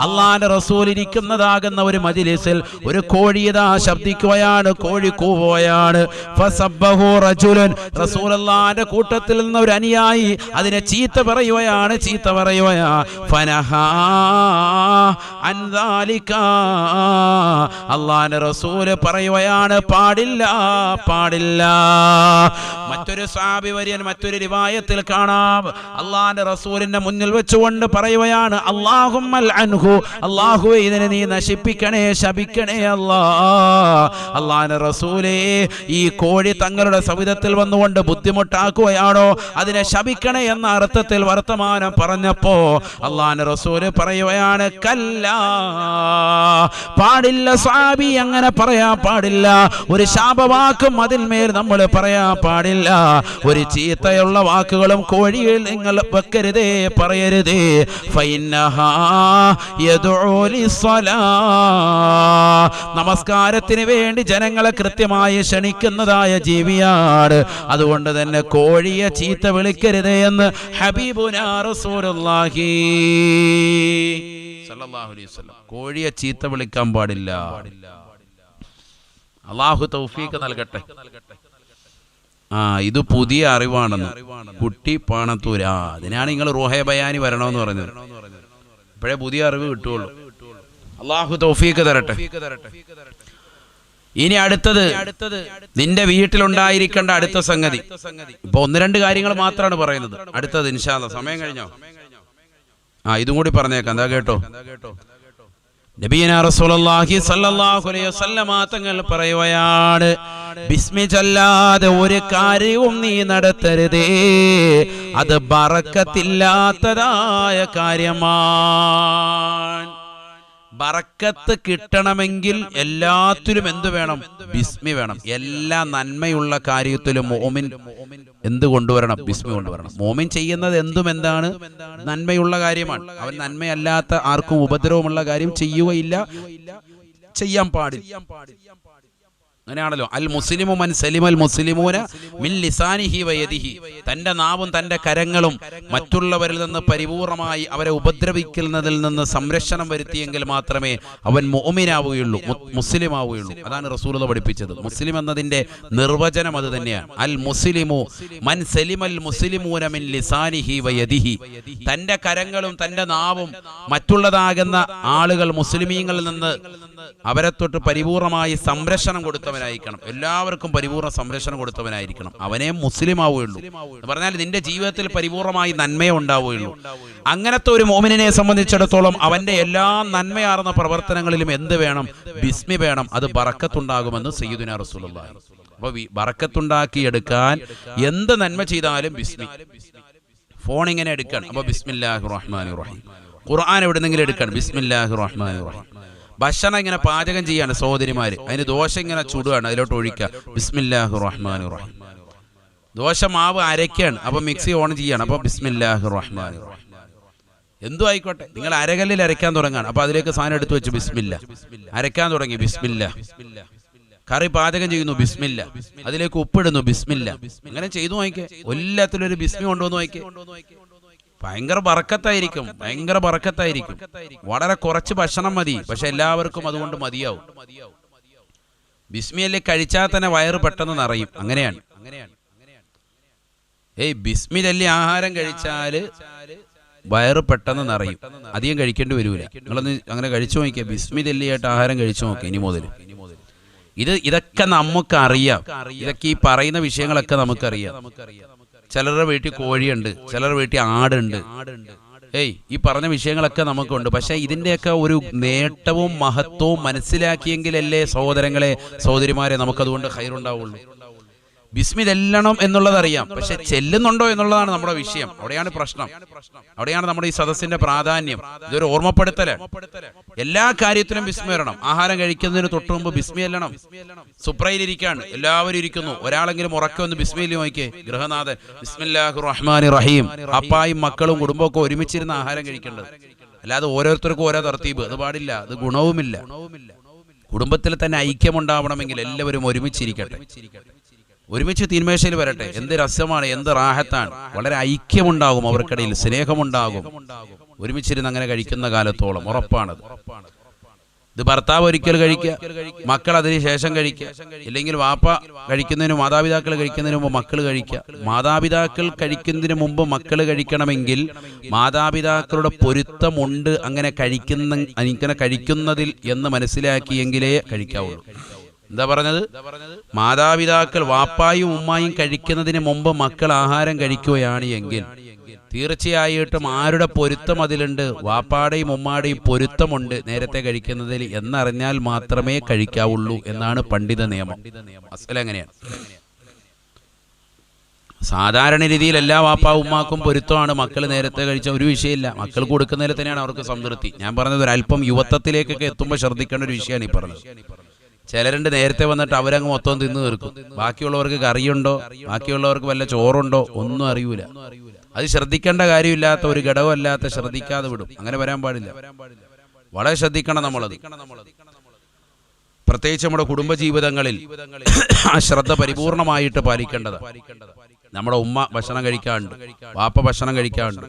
അല്ലാഹുവിന്റെ റസൂൽ ഇരിക്കുന്നതാകുന്ന ഒരു മജ്ലിസിൽ ഒരു കോഴിയതാ ശബ്ദിക്കുകയാണ്, കോഴി കൂവുകയാണ്. ഫസബ്ബഹു റജുലുൻ, റസൂലുള്ളാഹിന്റെ കൂട്ടത്തിൽ നിന്ന് ഒരു അനുയായി അതിനെ ചീത്ത പറയുകയാണ്. ഫനഹാ അൻ ദാലിക, അല്ലാഹുവിന്റെ റസൂൽ പറയുകയാണ്, പാടില്ല, പാടില്ല. മറ്റൊരു സ്വഹാബി വര്യൻ മറ്റൊരു റിവായത്തിൽ കാണാം, അല്ലാഹുവിന്റെ റസൂലിന്റെ മുന്നിൽ വെച്ചുകൊണ്ട് പറയുകയാണ്, അല്ലാഹുമ്മൽ അൻഹു, അല്ലാഹുവേ ഇതിനെ നീ നശിപ്പിക്കണേ, ശപിക്കണേ അല്ലാഹുവിന്റെ റസൂലേ, ഈ കോഴി തങ്ങളുടെ സവിധത്തിൽ വന്നുകൊണ്ട് ബുദ്ധിമുട്ടാക്കുകയാണോ, അതിനെ ശപിക്കണേ എന്ന അർത്ഥത്തിൽ വർത്തമാനം പറഞ്ഞപ്പോ അല്ലാഹുവിന്റെ റസൂല് പറയുകയാണ്, കല്ലാ, പാടില്ല സ്വഹാബി, അങ്ങനെ പറയാൻ പാടില്ല. ഒരു ശാപവാക്കും അതിന്മേൽ നമ്മൾ പറയാൻ പാടില്ല. ഒരു ചീത്തയുള്ള വാക്കുകളും കോഴിയിൽ നിങ്ങൾ വെക്കരുതേ, പറയരുതേ. ഫഇന്നഹാ യദ്ഉ ലിസ്സലാ, നമസ്കാരത്തിന് വേണ്ടി ജനങ്ങളെ കൃത്യമായി ക്ഷണിക്കുന്നതായ ജീവിയാണ്. അതുകൊണ്ട് തന്നെ കോഴിയെ ചീത്ത വിളിക്കരുത് എന്ന് ഹബീബുനാ റസൂലുള്ളാഹി സ്വല്ലല്ലാഹു അലൈഹി വസല്ലം. കോഴിയെ ചീത്ത വിളിക്കാൻ പാടില്ല. അല്ലാഹു തൗഫീഖ് നൽകട്ടെ. ഇത് പുതിയ അറിവാണെന്ന് കുട്ടി പാണത്തൂർ. അതിനാണ് നിങ്ങൾ റൂഹേ ബയാനി വരണമെന്ന് പറഞ്ഞത്. ഇപ്പോഴേ പുതിയ അറിവ് കിട്ടുള്ളൂ. അല്ലാഹു തൗഫീഖ് തരട്ടെ. ഇനി അടുത്തത് നിന്റെ വീട്ടിലുണ്ടായിരിക്കേണ്ട അടുത്ത സംഗതി. ഇപ്പൊ ഒന്ന് രണ്ട് കാര്യങ്ങൾ മാത്രമാണ് പറയുന്നത്. അടുത്തത് ഇൻഷാ അല്ലാഹ്. സമയം കഴിഞ്ഞോ? ഇതും കൂടി പറഞ്ഞേക്കാം. എന്താ കേട്ടോ? നബിയനാ റസൂലുള്ളാഹി സ്വല്ലല്ലാഹു അലൈഹി വസല്ലമ തങ്ങൾ പറയുകയാണ്, ബിസ്മി ചൊല്ലാതെ ഒരു കാര്യവും നീ നടത്തരുതേ, അത് ബറക്കത്തില്ലാത്തതായ കാര്യമാണ്. ബറക്കത്ത് കിട്ടണമെങ്കിൽ എല്ലാത്തിലും എന്ത് വേണം? ബിസ്മി വേണം. എല്ലാ നന്മയുള്ള കാര്യത്തിലും മോമിൻ എന്ത് കൊണ്ടുവരണം? ബിസ്മി കൊണ്ടുവരണം. മോമിൻ ചെയ്യുന്നത് എന്തും എന്താണ്? നന്മയുള്ള കാര്യമാണ്. അവൻ നന്മയല്ലാത്ത ആർക്കും ഉപദ്രവമുള്ള കാര്യം ചെയ്യുകയില്ല, ചെയ്യാൻ പാടില്ല. അങ്ങനെയാണല്ലോ. അൽ മുസ്ലിമു മൻ സലിമൽ മുസ്ലിമൂന മിൻ ലിസാനിഹി വയദിഹി. തന്റെ നാവും തന്റെ കരങ്ങളും മറ്റുള്ളവരിൽ നിന്ന് പരിപൂർണമായി അവരെ ഉപദ്രവിക്കുന്നതിൽ നിന്ന് സംരക്ഷണം വരുത്തിയെങ്കിൽ മാത്രമേ അവൻ മുഅ്മിനാവുകയുള്ളൂ, മുസ്ലിം ആവുകയുള്ളൂ. അതാണ് റസൂലുള്ളാഹി പഠിപ്പിച്ചത്. മുസ്ലിം എന്നതിന്റെ നിർവചനം അത് തന്നെയാണ്. അൽ മുസ്ലിമു മൻ സലിമൽ മുസ്ലിമൂന മിൻ ലിസാനിഹി വയദിഹി. തന്റെ കരങ്ങളും തന്റെ നാവും മറ്റുള്ളതാകുന്ന ആളുകൾ മുസ്ലിമീങ്ങളിൽ നിന്ന് അവരെ തൊട്ട് പരിപൂർണമായി സംരക്ഷണം കൊടുത്തവനായിരിക്കണം. എല്ലാവർക്കും പരിപൂർണ്ണ സംരക്ഷണം കൊടുത്തവനായിരിക്കണം. അവനെ മുസ്ലിം ആവുകയുള്ളൂ. എന്ന് പറഞ്ഞാൽ നിന്റെ ജീവിതത്തിൽ പരിപൂർണമായി നന്മയെ ഉണ്ടാവുകയുള്ളൂ. അങ്ങനത്തെ ഒരു മോമിനെ സംബന്ധിച്ചിടത്തോളം അവന്റെ എല്ലാ നന്മയാർന്ന പ്രവർത്തനങ്ങളിലും എന്ത് വേണം? ബിസ്മി വേണം. അത് ബറക്കത്തുണ്ടാകുമെന്ന് സയ്യിദുനാ റസൂലുള്ളാഹി. അപ്പൊ ബറക്കത്തുണ്ടാക്കിയെടുക്കാൻ എന്ത് നന്മ ചെയ്താലും ബിസ്മി. ഫോൺ ഇങ്ങനെ എടുക്കണം, അപ്പൊ ബിസ്മില്ലാഹിർ റഹ്മാനിർ റഹീം. ഖുർആൻ എവിടെന്നെങ്കിലും എടുക്കണം, ബിസ്മില്ലാഹിർ റഹ്മാനിർ റഹീം. ഭക്ഷണം ഇങ്ങനെ പാചകം ചെയ്യാണ് സഹോദരിമാര്, അതിന് ദോശ ഇങ്ങനെ ചുടുകയാണ്, അതിലോട്ട് ഒഴിക്കുക, ബിസ്മില്ലാഹിർ റഹ്മാനിർ റഹീം. ദോശ മാവ് അരയ്ക്കാണ്, അപ്പൊ മിക്സി ഓൺ ചെയ്യാണ്, അപ്പൊ ബിസ്മില്ലാഹിർ റഹ്മാനിർ റഹീം. എന്തു ആയിക്കോട്ടെ, നിങ്ങൾ അരകല്ലിൽ അരയ്ക്കാൻ തുടങ്ങാണ്, അപ്പൊ അതിലേക്ക് സാധനം എടുത്തു വെച്ച് ബിസ്മില്ല. അരയ്ക്കാൻ തുടങ്ങി, ബിസ്മില്ല. കറി പാചകം ചെയ്യുന്നു, ബിസ്മില്ല. അതിലേക്ക് ഉപ്പിടുന്നു, ബിസ്മില്ല. അങ്ങനെ ചെയ്തു നോക്കിക്കേ. എല്ലാത്തിലും ഒരു ബിസ്മി കൊണ്ടുവന്ന് നോക്കിക്കേ. ഭയങ്കര ബറക്കത്തായിരിക്കും, ഭയങ്കര ബറക്കത്തായിരിക്കും. വളരെ കുറച്ച് ഭക്ഷണം മതി, പക്ഷെ എല്ലാവർക്കും അതുകൊണ്ട് മതിയാവും. ബിസ്മിയല്ലേ കഴിച്ചാൽ തന്നെ വയറ് പെട്ടെന്ന് നിറയും. അങ്ങനെയാണ്. ബിസ്മി ചൊല്ലി ആഹാരം കഴിച്ചാല് വയറ് പെട്ടെന്ന് നിറയും, അധികം കഴിക്കേണ്ടി വരൂല. നിങ്ങളൊന്ന് അങ്ങനെ കഴിച്ചു നോക്കിയാൽ, ബിസ്മി ചൊല്ലിയായിട്ട് ആഹാരം കഴിച്ചു നോക്കുക ഇനി മുതൽ. ഇതൊക്കെ നമുക്കറിയാം. ഇതൊക്കെ ഈ പറയുന്ന വിഷയങ്ങളൊക്കെ നമുക്കറിയാം. ചിലരുടെ വീട്ടിൽ കോഴിയുണ്ട്, ചിലരുടെ വീട്ടിൽ ആടുണ്ട്. ഈ പറഞ്ഞ വിഷയങ്ങളൊക്കെ നമുക്കുണ്ട്. പക്ഷെ ഇതിൻ്റെയൊക്കെ ഒരു നേട്ടവും മഹത്വവും മനസ്സിലാക്കിയെങ്കിലല്ലേ സഹോദരങ്ങളെ, സഹോദരിമാരെ, നമുക്കതുകൊണ്ട് ഖൈറുണ്ടാവുള്ളൂ. ബിസ്മി ചെല്ലണം എന്നുള്ളതറിയാം, പക്ഷെ ചെല്ലുന്നുണ്ടോ എന്നുള്ളതാണ് നമ്മുടെ വിഷയം. അവിടെയാണ് പ്രശ്നം. അവിടെയാണ് നമ്മുടെ ഈ സദസ്സിന്റെ പ്രാധാന്യം. ഇതൊരു ഓർമ്മപ്പെടുത്തലാണ്. എല്ലാ കാര്യത്തിലും ബിസ്മി വരണം. ആഹാരം കഴിക്കുന്നതിന് തൊട്ട് മുമ്പ് ബിസ്മി ചെല്ലണം. സുപ്രയിലിരിക്കാണ്, എല്ലാവരും ഇരിക്കുന്നു, ഒരാളെങ്കിലും ഉറക്കെ ഒന്ന് ബിസ്മിയിൽ നോക്കിയേ. ഗൃഹനാഥൻ ബിസ്മില്ലാഹിർ റഹ്മാനിർ റഹീം. അപ്പായും മക്കളും കുടുംബമൊക്കെ ഒരുമിച്ചിരുന്ന് ആഹാരം കഴിക്കേണ്ടത്, അല്ലാതെ ഓരോരുത്തർക്കും ഓരോ തർത്തീബ്. അത് പാടില്ല, അത് ഗുണവുമില്ല. കുടുംബത്തിൽ തന്നെ ഐക്യമുണ്ടാവണമെങ്കിൽ എല്ലാവരും ഒരുമിച്ചിരിക്കട്ടെ, ഒരുമിച്ച് തീന്മേശയിൽ വരട്ടെ. എന്ത് രസമാണ്, എന്ത് റാഹത്താണ്. വളരെ ഐക്യമുണ്ടാകും, അവർക്കിടയിൽ സ്നേഹമുണ്ടാകും. ഒരുമിച്ചിരുന്ന് അങ്ങനെ കഴിക്കുന്ന കാലത്തോളം ഉറപ്പാണത്. ഇത് ഭർത്താവ് ഒരിക്കൽ കഴിക്കുക, മക്കൾ അതിന് ശേഷം കഴിക്കുക. ഇല്ലെങ്കിൽ വാപ്പ കഴിക്കുന്നതിന്, മാതാപിതാക്കൾ കഴിക്കുന്നതിന് മുമ്പ് മക്കൾ കഴിക്കുക. മാതാപിതാക്കൾ കഴിക്കുന്നതിന് മുമ്പ് മക്കൾ കഴിക്കണമെങ്കിൽ മാതാപിതാക്കളുടെ പൊരുത്തമുണ്ട് അങ്ങനെ കഴിക്കുന്നതിൽ എന്ന് മനസ്സിലാക്കിയെങ്കിലേ കഴിക്കാവുള്ളൂ. എന്താ പറഞ്ഞത്? മാതാപിതാക്കൾ വാപ്പായും ഉമ്മായും കഴിക്കുന്നതിന് മുമ്പ് മക്കൾ ആഹാരം കഴിക്കുകയാണ് എങ്കിൽ തീർച്ചയായിട്ടും ആരുടെ പൊരുത്തം അതിലുണ്ട്? വാപ്പാടെയും ഉമ്മാടെയും പൊരുത്തമുണ്ട് നേരത്തെ കഴിക്കുന്നതിൽ എന്നറിഞ്ഞാൽ മാത്രമേ കഴിക്കാവുള്ളൂ എന്നാണ് പണ്ഡിത നിയമം. അസല എങ്ങനെയാണ്? സാധാരണ രീതിയിൽ എല്ലാ വാപ്പാ ഉമ്മാക്കും പൊരുത്തമാണ്. മക്കൾ നേരത്തെ കഴിച്ച ഒരു വിഷയമില്ല, മക്കൾ കൊടുക്കുന്നതിൽ തന്നെയാണ് അവർക്ക് സംതൃപ്തി. ഞാൻ പറഞ്ഞത് ഒരല്പം യുവത്വത്തിലേക്കൊക്കെ എത്തുമ്പോൾ ശ്രദ്ധിക്കേണ്ട ഒരു വിഷയമാണ് ഈ പറഞ്ഞത്. ചിലരുണ്ട് നേരത്തെ വന്നിട്ട് അവരങ്ങ് മൊത്തം തിന്നു തീർക്കും. ബാക്കിയുള്ളവർക്ക് കറിയുണ്ടോ, ബാക്കിയുള്ളവർക്ക് വല്ല ചോറുണ്ടോ ഒന്നും അറിയൂല. അത് ശ്രദ്ധിക്കേണ്ട കാര്യമില്ലാത്ത ഒരു ഘടകമല്ലാത്ത ശ്രദ്ധിക്കാതെ വിടും. അങ്ങനെ വരാൻ പാടില്ല. വളരെ ശ്രദ്ധിക്കണം നമ്മളത്. പ്രത്യേകിച്ച് നമ്മുടെ കുടുംബജീവിതങ്ങളിൽ ആ ശ്രദ്ധ പരിപൂർണമായിട്ട് പാലിക്കേണ്ടത്. നമ്മുടെ ഉമ്മ ഭക്ഷണം കഴിക്കാറുണ്ട്, വാപ്പ ഭക്ഷണം കഴിക്കാറുണ്ട്,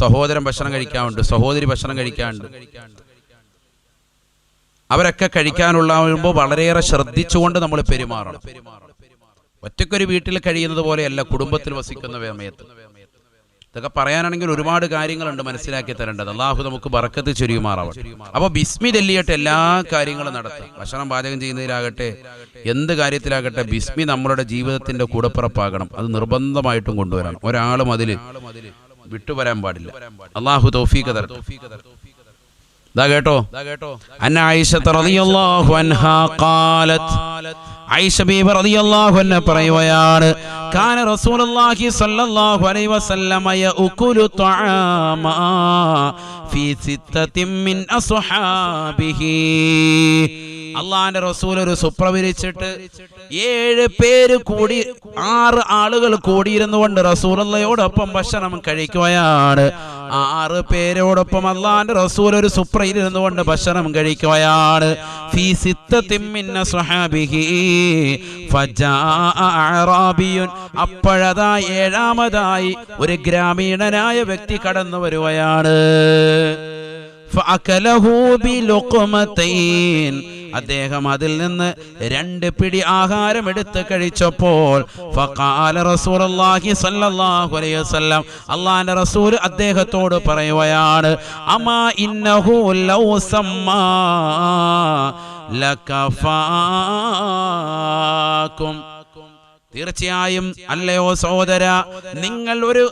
സഹോദരൻ ഭക്ഷണം കഴിക്കാറുണ്ട്, സഹോദരി ഭക്ഷണം കഴിക്കാറുണ്ട്. അവരൊക്കെ കഴിക്കാനുള്ളാവുമ്പോൾ വളരെയേറെ ശ്രദ്ധിച്ചുകൊണ്ട് നമ്മൾ പെരുമാറണം. ഒറ്റയ്ക്കൊരു വീട്ടിൽ കഴിയുന്നത് പോലെയല്ല കുടുംബത്തിൽ വസിക്കുന്ന സമയത്ത്. ഇതൊക്കെ പറയാനാണെങ്കിൽ ഒരുപാട് കാര്യങ്ങളുണ്ട് മനസ്സിലാക്കി തരേണ്ടത്. അള്ളാഹു നമുക്ക് ബറക്കത്ത് ചൊരിയുമാറാവട്ടെ. അപ്പോൾ ബിസ്മി ചൊല്ലിയിട്ട് എല്ലാ കാര്യങ്ങളും നടത്താം. ഭക്ഷണം പാചകം ചെയ്യുന്നതിലാകട്ടെ, എന്ത് കാര്യത്തിലാകട്ടെ, ബിസ്മി നമ്മുടെ ജീവിതത്തിന്റെ കൂടപ്പിറപ്പാകണം. അത് നിർബന്ധമായിട്ടും കൊണ്ടുവരണം. ഒരാളും അതിൽ വിട്ടുവരാൻ പാടില്ല. അള്ളാഹു തൗഫീഖ് തരട്ടെ. ദാ കേട്ടോ, അന്ന ആയിഷ റളിയല്ലാഹു അൻഹാ ഖാലത്, ആയിഷ ബീവി റളിയല്ലാഹു അൻഹ പറയുകയാണ്, കാന റസൂലുള്ളാഹി സ്വല്ലല്ലാഹു അലൈഹി വസല്ലം യഅകുലു തആമ ഫീ സിത്തത്തിൻ മിൻ അസ്ഹാബിഹി. അള്ളാന്റെ റസൂൽ ഒരു സുപ്ര വിരിച്ചിട്ട് 7 പേര് കൂടി, 6 ആളുകൾ കൂടിയിരുന്നു കൊണ്ട് റസൂലുള്ളയോടൊപ്പം ഭക്ഷണം കഴിക്കുകയാണ്. 6 പേരോടൊപ്പം അള്ളാന്റെ റസൂൽ ഒരു സുപ്രയിൽ ഇരുന്നു കൊണ്ട് ഭക്ഷണം കഴിക്കുകയാണ്. ഫീ സിത്തത്തിൻ മിൻ അസ്ഹാബിഹി ഫജാഅ അഅറാബിയുൻ. അപ്പോഴതാ 7ാമതായി ഒരു ഗ്രാമീണനായ വ്യക്തി കടന്നു വരുകയാണ്. ഫഅകലഹു ബിലുഖ്മതൈൻ. അദ്ദേഹം അതിൽ നിന്ന് 2 പിടി ആഹാരം എടുത്ത് കഴിച്ചപ്പോൾ ഫഖാല റസൂലുള്ളാഹി സ്വല്ലല്ലാഹു അലൈഹി വസല്ലം, അല്ലാഹുവിന്റെ റസൂൽ അദ്ദേഹത്തോട് പറയുകയാണ്, അമാ ഇന്നഹു ലൗ സമ്മാ ലകഫാകും. തീർച്ചയായും അല്ലയോ സഹോദര, നിങ്ങൾ ഒരു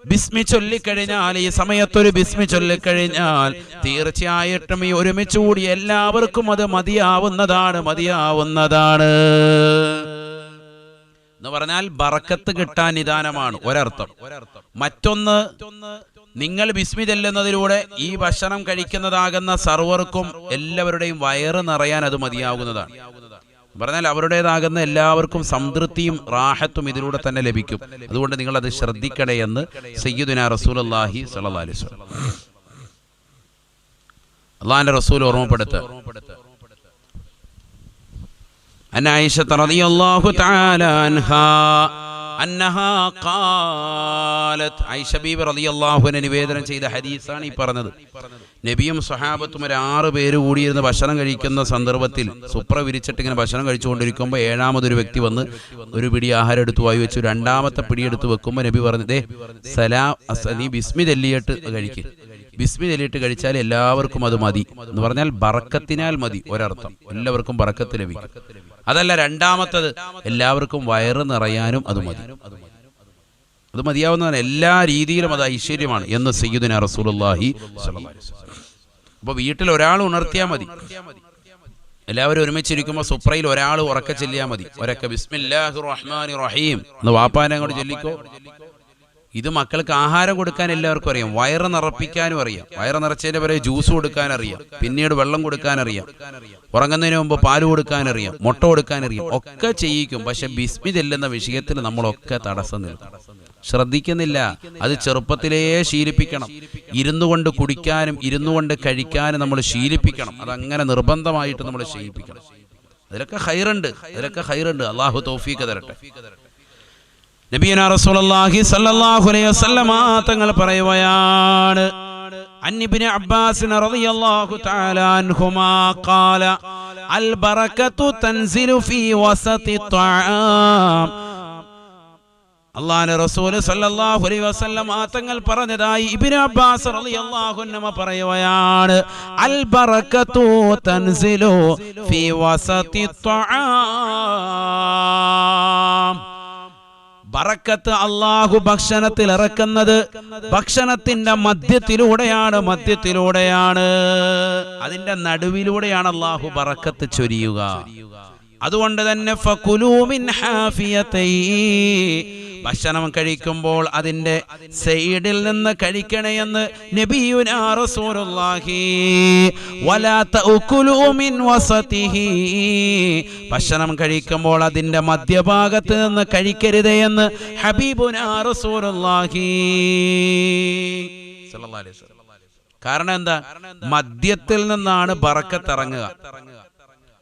ബിസ്മി ചൊല്ലിക്കഴിഞ്ഞാൽ, ഈ സമയത്തൊരു ബിസ്മി ചൊല്ലിക്കഴിഞ്ഞാൽ തീർച്ചയായിട്ടും ഈ ഒരുമിച്ച് കൂടി എല്ലാവർക്കും അത് മതിയാവുന്നതാണ് എന്ന് പറഞ്ഞാൽ ബറക്കത്ത് കിട്ടാൻ നിദാനമാണ് ഒരർത്ഥം. മറ്റൊന്ന്, നിങ്ങൾ ബിസ്മി ചൊല്ലുന്നതിലൂടെ ഈ ഭക്ഷണം കഴിക്കുന്നതാകുന്ന സർവർക്കും എല്ലാവരുടെയും വയറ് നിറയാൻ അത് മതിയാകുന്നതാണ്. പറഞ്ഞാൽ അവരുടേതാകുന്ന എല്ലാവർക്കും സംതൃപ്തിയും റാഹത്തും ഇതിലൂടെ തന്നെ ലഭിക്കും. അതുകൊണ്ട് നിങ്ങൾ അത് ശ്രദ്ധിക്കണേ എന്ന് സയ്യിദുനാ റസൂലുള്ളാഹി സ്വല്ലല്ലാഹു അലൈഹി വസല്ലം അല്ലാഹുവിന്റെ റസൂൽ ഓർമ്മപ്പെടുത്തുക. അന്ന ആയിഷ റളിയല്ലാഹു തആല അൻഹാ അന്നഹാ ഖാലത്. ആയിഷ ബീവി റളിയല്ലാഹു അൻഹ നിവേദനം ചെയ്ത ഹദീസാണ് ഈ പറഞ്ഞത്. നബിയും സ്വഹാബത്തും ഒരു 6 പേര് കൂടിയിരുന്ന് ഭക്ഷണം കഴിക്കുന്ന സന്ദർഭത്തിൽ സുപ്ര വിരിച്ചിട്ട് ഇങ്ങനെ ഭക്ഷണം കഴിച്ചുകൊണ്ടിരിക്കുമ്പോൾ 7ാമതൊരു വ്യക്തി വന്ന് ഒരു പിടി ആഹാരം എടുത്ത് വായി വെച്ചു. 2ാമത്തെ പിടി എടുത്ത് വെക്കുമ്പോൾ നബി പറഞ്ഞു, ദേ സലാം, നീ ബിസ്മി ചൊല്ലിയിട്ട് കഴിക്ക്. ബിസ്മി ചൊല്ലിയിട്ട് കഴിച്ചാൽ എല്ലാവർക്കും അത് മതി എന്ന് പറഞ്ഞാൽ ബറക്കത്തിനാൽ മതി ഒരർത്ഥം, എല്ലാവർക്കും ബറക്കത്ത് ലഭിക്കും. അതല്ല, രണ്ടാമത്തത് എല്ലാവർക്കും വയറ് നിറയാനും അത് മതി, അത് മതിയാവുന്നതാണ്, എല്ലാ രീതിയിലും അത് ഐശ്വര്യമാണ് എന്ന് സയ്യിദുനാ റസൂലുള്ളാഹി സ്വല്ലല്ലാഹു അലൈഹി വസല്ലം. അപ്പോൾ വീട്ടിൽ ഒരാൾ ഉണർത്തിയാൽ മതി, എല്ലാവരും ഒരുമിച്ചിരിക്കുമ്പോൾ സുപ്രയിൽ ഒരാൾ ഉറക്കെ ചൊല്ലിയാൽ മതി. ഒരൊക്കെ ബിസ്മില്ലാഹിർ റഹ്മാനിർ റഹീം എന്ന് വാപ്പാനെ അങ്ങോട്ട് ചൊല്ലിക്കോ. ഇത് മക്കൾക്ക് ആഹാരം കൊടുക്കാൻ എല്ലാവർക്കും അറിയാം, വയറ് നിറപ്പിക്കാനും അറിയാം, വയറ് നിറച്ചതിന്റെ പിറകെ ജ്യൂസ് കൊടുക്കാൻ അറിയാം, പിന്നീട് വെള്ളം കൊടുക്കാൻ അറിയാം, ഉറങ്ങുന്നതിന് മുമ്പ് പാല് കൊടുക്കാനറിയാം, മുട്ട കൊടുക്കാനറിയാം, ഒക്കെ ചെയ്യിക്കും. പക്ഷെ ബിസ്മി ചെല്ലുന്ന വിഷയത്തിൽ നമ്മളൊക്കെ തടസ്സം നിൽക്കും, ശ്രദ്ധിക്കുന്നില്ല. അത് ചെറുപ്പത്തിലേ ശീലിപ്പിക്കണം. ഇരുന്നു കൊണ്ട് കുടിക്കാനും ഇരുന്നു കൊണ്ട് കഴിക്കാനും നമ്മൾ ശീലിപ്പിക്കണം. അതങ്ങനെ നിർബന്ധമായിട്ട് നമ്മൾ ശീലിപ്പിക്കണം. അതിലൊക്കെ ഹൈറുണ്ട്. അള്ളാഹു തൗഫീഖ് തരട്ടെ. നബിയുനാ റസൂലുള്ളാഹി സ്വല്ലല്ലാഹു അലൈഹി വസല്ലം തങ്ങൾ പറയുകയാണ്, عن ابن عباس رضي الله تعالى عنهما قال البركة تنزل في وسط الطعام. അല്ലാഹുവിന്റെ റസൂൽ സല്ലല്ലാഹു അലൈഹി വസല്ലം തങ്ങൾ പറഞ്ഞതായി ഇബ്നു അബ്ബാസ് റളിയല്ലാഹു അൻഹു പറയുകയാണ്, അൽ ബറകതു തൻസിലു ഫീ വസതി ത്വആം. ബറക്കത്ത് അല്ലാഹു ഭക്ഷണത്തിൽ ഇറക്കുന്നത് ഭക്ഷണത്തിന്റെ മധ്യത്തിലൂടെയാണ്, അതിന്റെ നടുവിലൂടെയാണ് അല്ലാഹു ബറക്കത്ത് ചൊരിയുക. അതുകൊണ്ട് തന്നെ ഫകുലൂ മിൻ ഹാഫിയതൈ, ഭക്ഷണം കഴിക്കുമ്പോൾ അതിന്റെ സൈഡിൽ നിന്ന് കഴിക്കണമെന്ന് നബിയുനാ റസൂലുള്ളാഹി. വലാ തഅകുലൂ മിൻ വസതിഹി, ഭക്ഷണം കഴിക്കുമ്പോൾ അതിന്റെ മധ്യഭാഗത്ത് നിന്ന് കഴിക്കരുത് എന്ന് ഹബീബുനാ റസൂലുള്ളാഹി സ്വല്ലല്ലാഹു അലൈഹി വസല്ലം. കാരണം എന്താ? മധ്യത്തിൽ നിന്നാണ് ബറക്കത്ത് ഇറങ്ങുക,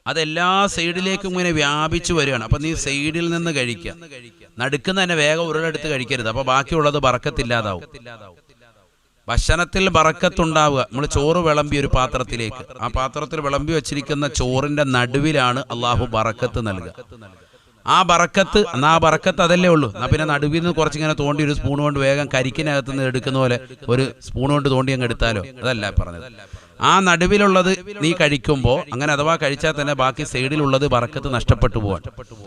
അതെല്ലാ സൈഡിലേക്കും ഇങ്ങനെ വ്യാപിച്ചു വരികയാണ്. അപ്പൊ നീ സൈഡിൽ നിന്ന് കഴിക്കുക, നടുക്കുന്ന തന്നെ വേഗം ഉരുളെടുത്ത് കഴിക്കരുത്, അപ്പൊ ബാക്കിയുള്ളത് ബറക്കത്തില്ലാതാവും. ഭക്ഷണത്തിൽ ബറക്കത്തുണ്ടാവുക. നമ്മൾ ചോറ് വിളമ്പി ഒരു പാത്രത്തിലേക്ക്, ആ പാത്രത്തിൽ വിളമ്പി വെച്ചിരിക്കുന്ന ചോറിന്റെ നടുവിലാണ് അള്ളാഹു ബറക്കത്ത് നൽകുക. ആ ബറക്കത്ത് അതല്ലേ ഉള്ളൂ. എന്നാ പിന്നെ നടുവിൽ നിന്ന് കുറച്ചിങ്ങനെ തോണ്ടി ഒരു സ്പൂൺ കൊണ്ട് വേഗം കരിക്കിനകത്ത് നിന്ന് എടുക്കുന്ന പോലെ ഒരു സ്പൂൺ കൊണ്ട് തോണ്ടി അങ്ങ് എടുത്താലോ, അതല്ല പറഞ്ഞത്. ആ നടുവിലുള്ളത് നീ കഴിക്കുമ്പോൾ, അങ്ങനെ അഥവാ കഴിച്ചാൽ തന്നെ ബാക്കി സൈഡിലുള്ളത് ബറക്കത്ത് നഷ്ടപ്പെട്ടു പോവാൻ.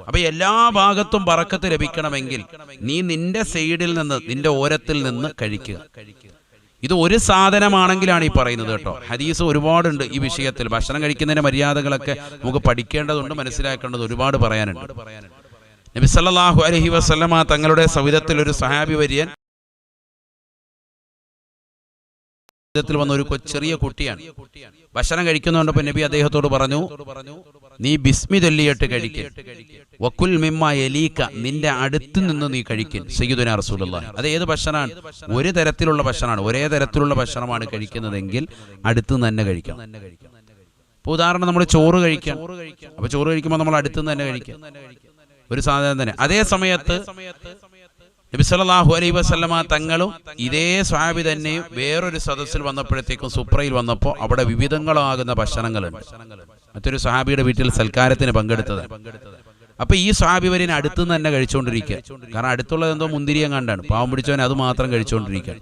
അപ്പൊ എല്ലാ ഭാഗത്തും ബറക്കത്ത് ലഭിക്കണമെങ്കിൽ നീ നിന്റെ സൈഡിൽ നിന്ന്, നിന്റെ ഓരത്തിൽ നിന്ന് കഴിക്കുക. ഇത് ഒരു സാധനമാണെങ്കിലാണ് ഈ പറയുന്നത് കേട്ടോ. ഹദീസ് ഒരുപാടുണ്ട് ഈ വിഷയത്തിൽ. ഭക്ഷണം കഴിക്കുന്നതിന്റെ മര്യാദകളൊക്കെ നമുക്ക് പഠിക്കേണ്ടതുണ്ട്, മനസ്സിലാക്കേണ്ടത് ഒരുപാട് പറയാനുണ്ട്. നബി സല്ലല്ലാഹു അലൈഹി വസല്ലമ തങ്ങളുടെ സവിധത്തിൽ ഒരു സഹാബി വര്യൻ വന്ന ഒരു ചെറിയ കുട്ടിയാണ്. ഭക്ഷണം കഴിക്കുന്നുണ്ടപ്പോൾ നബി അദ്ദേഹത്തോട് പറഞ്ഞു, നീ ബിസ്മി ചൊല്ലിയിട്ട് കഴിക്കുക. വകുൽ മിമ്മ യലീക, നിന്റെ അടുത്ത് നിന്ന് നീ കഴിക്കുക. സയ്യിദുനാ റസൂലുള്ളാഹി. അത് ഏത് ഭക്ഷണമാണ്? ഒരു തരത്തിലുള്ള ഭക്ഷണമാണ്, ഒരേ തരത്തിലുള്ള ഭക്ഷണമാണ് കഴിക്കുന്നതെങ്കിൽ അടുത്ത് നിന്ന് തന്നെ കഴിക്കണം. ഇപ്പോൾ ഉദാഹരണം, നമ്മൾ ചോറ് കഴിക്കാം. അപ്പോൾ ചോറ് കഴിക്കുമ്പോൾ നമ്മൾ അടുത്ത് നിന്ന് തന്നെ കഴിക്കാം, ഒരു സാധനം തന്നെ. അതേ സമയത്ത് നബി സല്ലല്ലാഹു അലൈഹി വസല്ലമ തങ്ങളും ഇതേ സ്വഹാബി തന്നെയും വേറൊരു സദസ്സിൽ വന്നപ്പോഴത്തേക്കും, സുപ്രയിൽ വന്നപ്പോൾ അവിടെ വിവിധങ്ങളാകുന്ന ഭക്ഷണങ്ങളുണ്ട്. മറ്റൊരു സ്വഹാബിയുടെ വീട്ടിൽ സൽക്കാരത്തിന് പങ്കെടുത്തത്. അപ്പൊ ഈ സ്വഹാബി വരെ അടുത്തുനിന്ന് തന്നെ കഴിച്ചുകൊണ്ടിരിക്കുക. കാരണം അടുത്തുള്ളത് എന്തോ മുന്തിരിയം കണ്ടാണ്, പാവം പിടിച്ചവൻ അത് മാത്രം കഴിച്ചുകൊണ്ടിരിക്കുക.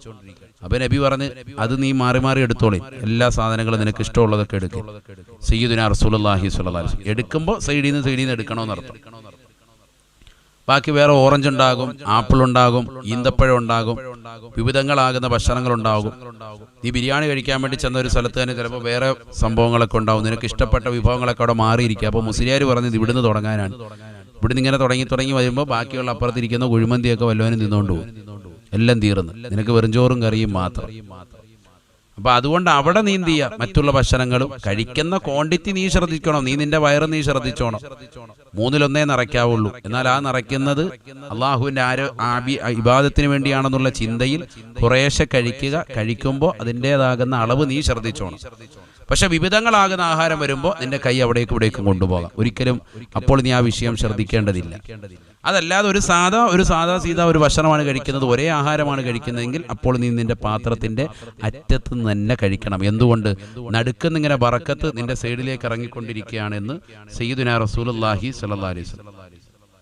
അപ്പൊ നബി പറഞ്ഞ്, അത് നീ മാറി മാറി എടുത്തോളി, എല്ലാ സാധനങ്ങളും നിനക്ക് ഇഷ്ടമുള്ളതൊക്കെ എടുക്കും. സയ്യിദുനാ റസൂലുള്ളാഹി സ്വല്ലല്ലാഹു അലൈഹി വസല്ലം. എടുക്കുമ്പോൾ സൈഡിൽ നിന്ന് എടുക്കണമെന്നർത്ഥം. ബാക്കി വേറെ ഓറഞ്ച് ഉണ്ടാകും, ആപ്പിൾ ഉണ്ടാകും, ഈന്തപ്പഴം ഉണ്ടാകും, വിവിധങ്ങളാകുന്ന ഭക്ഷണങ്ങൾ ഉണ്ടാകും. നീ ബിരിയാണി കഴിക്കാൻ വേണ്ടി ചെന്ന ഒരു സ്ഥലത്ത് തന്നെ ചിലപ്പോൾ വേറെ സംഭവങ്ങളൊക്കെ ഉണ്ടാവും. നിനക്ക് ഇഷ്ടപ്പെട്ട വിഭവങ്ങളൊക്കെ അവിടെ മാറിയിരിക്കുക. അപ്പോൾ മുസ്ലിയാർ പറഞ്ഞത് ഇവിടുന്ന് തുടങ്ങാനാണ്. ഇവിടുന്ന് ഇങ്ങനെ തുടങ്ങി വരുമ്പോൾ ബാക്കിയുള്ള അപ്പുറത്തിരിക്കുന്ന കുഴിമന്തിയൊക്കെ വല്ലവനും തിന്നുകൊണ്ട് പോകും. എല്ലാം തീർന്ന് നിനക്ക് വെറുംചോറും കറിയും മാത്രം. അപ്പൊ അതുകൊണ്ട് അവിടെ നീ എന്ത് ചെയ്യുക, മറ്റുള്ള ഭക്ഷണങ്ങളും കഴിക്കുന്ന ക്വാണ്ടിറ്റി നീ ശ്രദ്ധിക്കണം. നീ നിന്റെ വയറ് നീ ശ്രദ്ധിച്ചോണം. 1/3 നിറയ്ക്കാവുള്ളൂ. എന്നാൽ ആ നിറയ്ക്കുന്നത് അള്ളാഹുവിന്റെ ഇബാദത്തിന് വേണ്ടിയാണെന്നുള്ള ചിന്തയിൽ കുറേശ്ശെ കഴിക്കുക. കഴിക്കുമ്പോൾ അതിൻ്റെതാകുന്ന അളവ് നീ ശ്രദ്ധിച്ചോണം. പക്ഷെ വിവിധങ്ങളാകുന്ന ആഹാരം വരുമ്പോൾ നിന്റെ കൈ അവിടേക്കും ഇവിടേക്കും കൊണ്ടുപോകാം. ഒരിക്കലും അപ്പോൾ നീ ആ വിഷയം ശ്രദ്ധിക്കേണ്ടതില്ല. അതല്ലാതെ ഒരു സാധാ സീതാ ഒരു ഭക്ഷണമാണ് കഴിക്കുന്നത്, ഒരേ ആഹാരമാണ് കഴിക്കുന്നതെങ്കിൽ അപ്പോൾ നീ നിന്റെ പാത്രത്തിന്റെ അറ്റത്ത് നിന്ന് തന്നെ കഴിക്കണം. എന്തുകൊണ്ട്? നടുക്കുന്നിങ്ങനെ ബറക്കത്ത് നിന്റെ സൈഡിലേക്ക് ഇറങ്ങിക്കൊണ്ടിരിക്കുകയാണെന്ന് സയ്യിദുനാ റസൂലുള്ളാഹി സ്വല്ലല്ലാഹു അലൈഹി വസല്ലം.